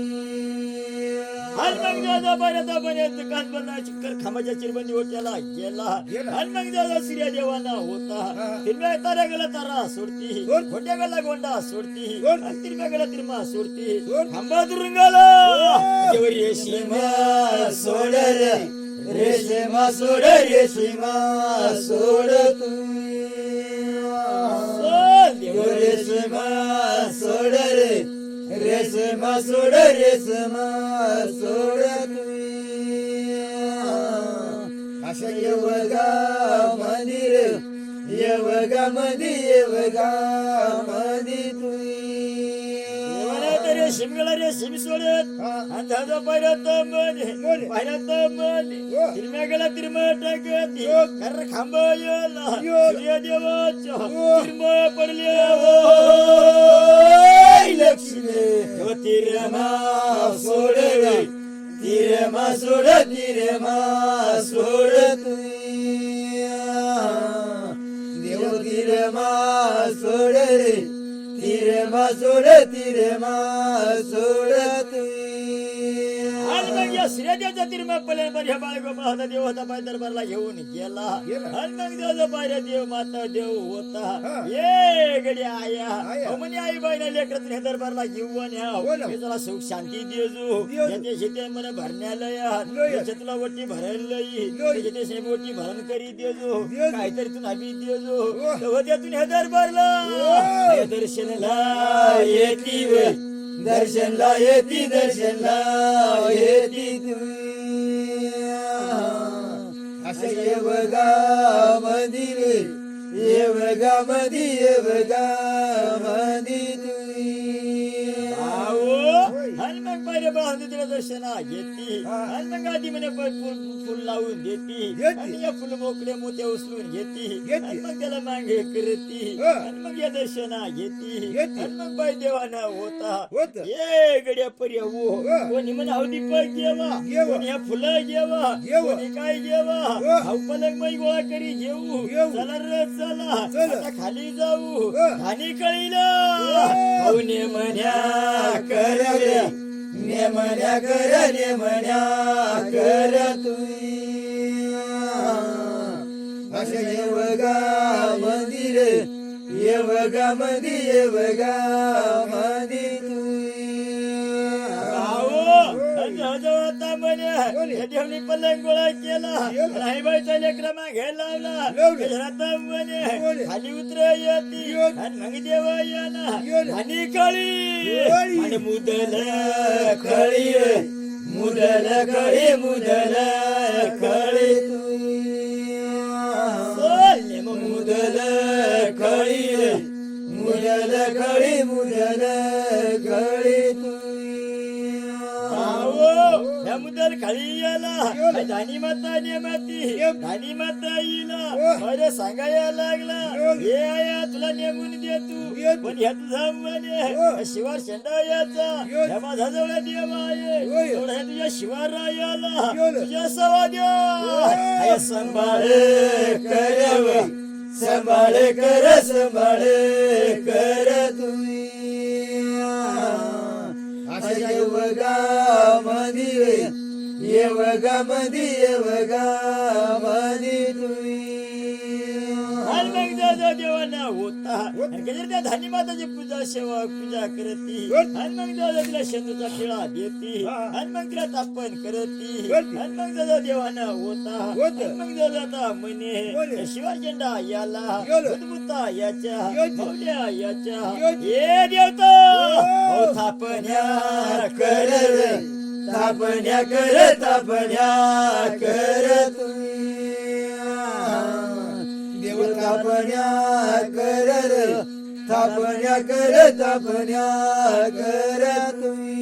आणि मग दादा बऱ्याचा बऱ्याच कानपणा चिक्कर खांबाच्या चिरबंदी ओट्याला गेला आणि मग दादा सूर्या देवाना होता तिरम्या ताऱ्या गेला तारा सोडती गोट्या गेला गोंडा सोडती आणि तिरम्या गेला तिरमा सोडती खांबा दुरुंगाला देव रेशीमा सोड रे रेशीमा सोड तुम्ही देव रेशीमा सोड रे रेशीमा सोड तुम्ही अशा येवगा मंदिर येवगा मधी तुम्ही रेशीमगला रेशीम सोडत आणि दादा पायऱ्यात पायऱ्यात तिरम्या गेला तिरम टाकती खर खांब येला सूर्य देवाच्या तिरम पडले लक्ष्मी तिरमा सोड तुम्ही देव तिरमा सोड रे तिरमा सोड तुम्ही आणि मग या सूर्यदेवाच्या तिरमा पडल्यानंतर ह्या बाळगोबा होता देव होता पाय दरबारला घेऊन गेला आणि मग देवाचा पायऱ्या देव माता देव होता ये गड्या आया म्हणे आई बाईना लेकरातून हे दरबारला घेऊन या त्याला सुख शांती देजो याच्या शेती मन भरण्यालयात त्याच्या तुला वटी भरायला त्याच्या शेब वटी भरण करी देजो काहीतरी तू नाबी देजो त्यातून हे दरबारला दर्शनला येती दर्शनला येती तुम्ही असे येवगा मधी तुम्ही आणि मग पायरे बांधून तिला दर्शना घेती आणि मग आधी म्हणे फुल लावून देती आणि या फुल मोकळे मोठे उचलून घेती आणि मग त्याला मागे करती आणि मग या दर्शना घेती आणि मग बाई देवाना होता ये गड्या पर्यावो कोणी म्हणे हौदी पग घेवा कोणी ह्या फुलं घेवा कोणी काय घेवा हाव पलक बाई गोळा करी घेऊ चला रे चला आता खाली जाऊ खाली कळीला पाहुणे म्हण्या कर नेमण्या कर तुम्ही असे येवगा मधी तुम्ही देवनी पलंग गोळा केला राहीबाईचा लेकरमा घ्यायला लावला म्हणे खाली उतर येती आणि मग देव येना आणि कळी आणि मुदल कळी तुम्ही मुदल कळी या मुदल खाली याला धानी माता नेमाती धानी माता येईला अरे सांगायला लागला हे आया तुला नेमून दे तू पण ह्या तुझा म्हणे शिवार शेंडा याचा ह्या माझा जवळ देव आहे एवढा तुझ्या शिवारायाला तुझ्या सवा द्या संभाळ कर तुम्ही अशा येवगा मधी तुम्ही मग जो देवाना होता आणि त्या धान्य माताची पूजा सेवा पूजा करती आणि मग जो तिला शेंदूचा टिळा देती आणि मग तिला तापण करती आणि मग जो देवाना होता मग जो जाता म्हणे शिवा झेंडा याला बुद्धमुत्ता याच्या मौल्या याच्या हे देवता थापण्या कर थापण्या कर तुम्ही देव थापण्या कर थापण्या कर तुम्ही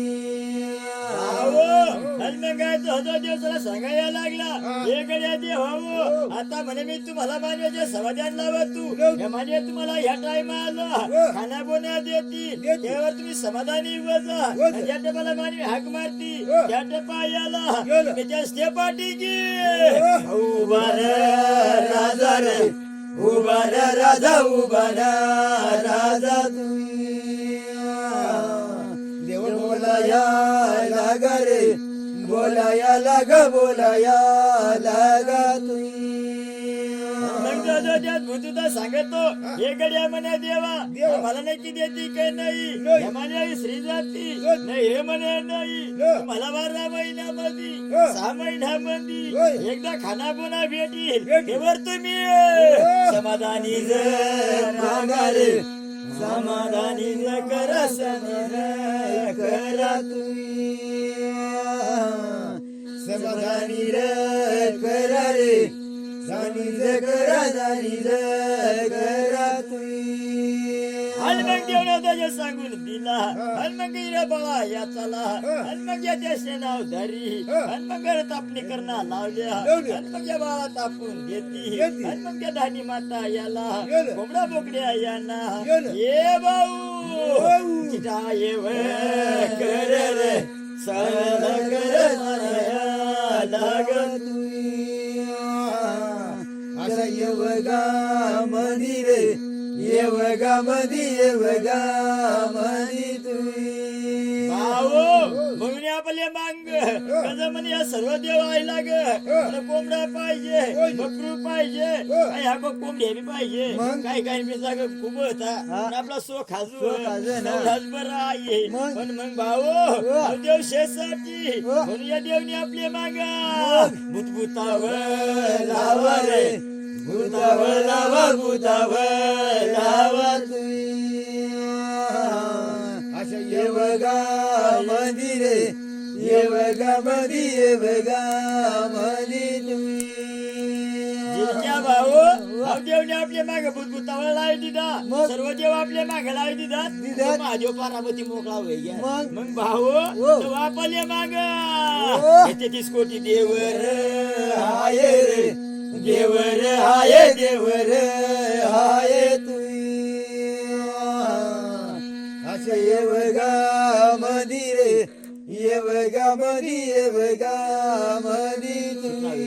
दिवसाला सांगायला लागला हे गड्या देव आता म्हणे मी तुम्हाला मानवाच्या समाधान लावत तू माने तुम्हाला ह्या टायमाला खाना बोना देतील त्यावर तुम्ही समाधानी बसा ज्या टेपाला मानवी हाक मारती त्या टेपा याला त्याच्या स्टेपाटी गे उभा राजा रे उभा राजा तुम्ही देव बोलाया लागा रे बोलाया लागा तुम्ही सांगतो हे गड्या म्हणे देवा मला नाही की देती काही नाही म्हणे श्री जाती नाही हे म्हणे नाही मला 12 महिन्यामध्ये 6 महिन्यामध्ये एकदा खाना बोना भेटील तेवर तुम्ही समाधानी रे समाधानी करा तुम्ही समाधानी रे करा रे सांगून दिला आणि मग बाळा याचाला आणि मग याच्या नाव धरी आणि मग तापणी करणार लावल्या आणि मग या बाळा तापून देती आणि मग त्या धानी माता याला कोंबडा बोकड्या यांना ये भाऊ चिटा ये कर रे सळ कर असा येवगा मंदिर येवगा तुम्ही म्हणून आपले मांग कसं म्हणे या सर्व देव आयला ग कोंबडा पाहिजे बकरू पाहिजे काय हा कोंबडी बी पाहिजे काय काय मी जाग खूप होता आपला सो खाजू बरा आहे पण मग भाऊ देव शेसाठी म्हणून या देवनी आपले मागा भूतभूतावर लावा रे भूतावर लावा तुम्ही अशा येवगा मंदिर येवगा तुम्ही भाऊ देवने आपल्या मागे भूतभूतावर लावी दिदा सर्व देव आपल्या मागे लावी दिदा महादेव पार्वती मोकळा होईल मग भाऊ आपल्या माग 33 कोटी देवर हाय रे देवर हाय तुम्ही अशा येवगा मंदिर येवगा तुम्ही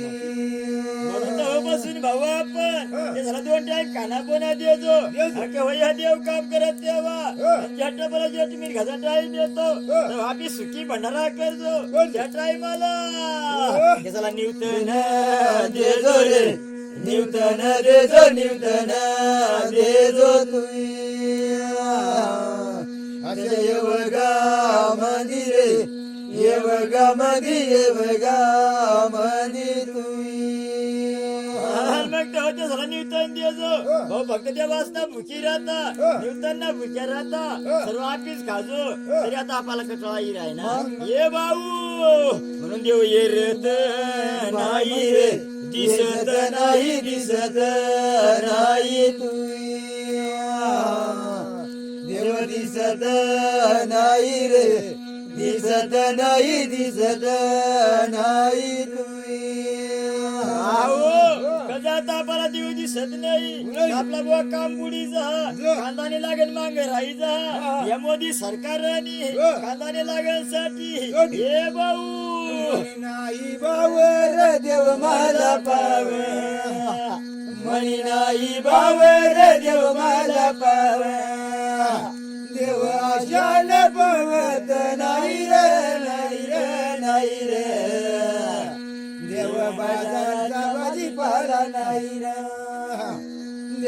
बसून भाऊ आपण ते झाला 2 टाइम खाना बोना देतो केव्हा देव काम करत तेव्हा जेटला जेट मी घाचा टाइम येतो आम्ही सुखी भंडारा करतो त्या टाइमाला त्याला न्यूटन देजो रे न्यूटन देजो तुम्ही अशा येवगा मंदिर येवगा तुम्ही न्यूटन देजो भाऊ फक्त त्या वाचता भुकी राहता न्यूटनना भुक्या राहता सर्व ऑफिस खाजो तरी आता आपल्याला कटळा येईल आहे ना ये भाऊ म्हणून देव येत नाही रे दिसत नाही तुम्ही देव दिसत नाही रे दिसत नाही तुम्ही कदा आपल्याला देव दिसत नाही आपला बुवा काम बुडीचा कांदाने लागेल मांग राहायचा या मोदी सरकारने कांदाने लागण्यासाठी हे भाऊ नाही बावर देव मला पाव म्हणी नाही बावर देव मला पाव देव आशान पवत नाही रे देव बाजाराचा भाजीपाला नाही रे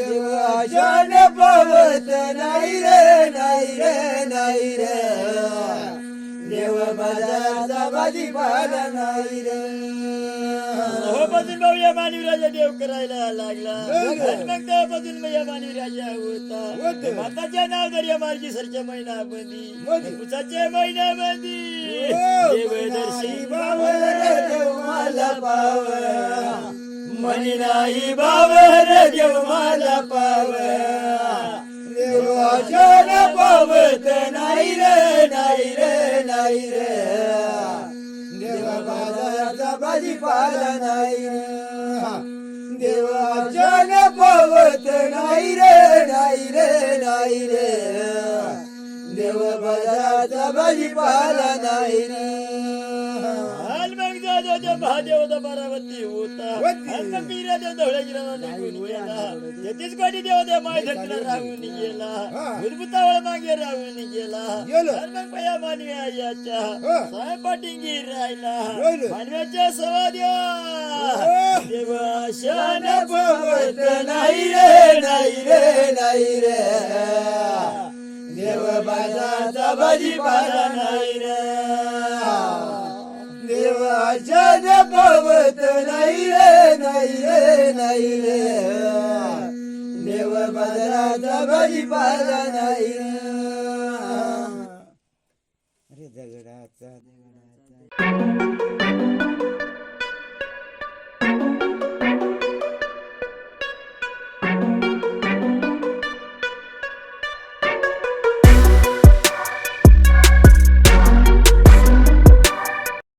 देव आशान पावत नाही रे नाही रे नाही रे देव बाजाराचा भाजीपाला नाही रे हो बजून भाऊ या मानवी राजा देव करायला लागला आणि मग तेव्हापासून मग या मानवी राजा होता माताच्या नाव दर या मार्गी सरच्या महिनामध्ये पुसाच्या महिन्यामध्ये देवदर्शी बावर देव मला पाव मनी नाही बाबर देव मला पाव देव आशान पावत नाही रे नाही रे नाही रे देव बाजाराचा भाजीपाला नाही देव आशान पावत नाही रे नाही रे नाही रे देव बाजाराचा भाजीपाला नाही मग जो महादेव होता बारावती होता मग गिरा देव धवळ्या गिराला निघून गेला तेहतीस कोटी देव त्या माय धरतीला राहून गेला भुतभुतावळ मागे राहून गेला मग पया मानव्या याच्या साय पाटिंगी राहिला मानव्याच्या सवा देव शान पावत नाही रे नाही रे नाही रे देव बाजाराचा भाजीपाला नाही रे देव आशान पावत नाही रे नाही रे नाही रे देव बाजाराचा भाजीपाला नाही रे दगडाचा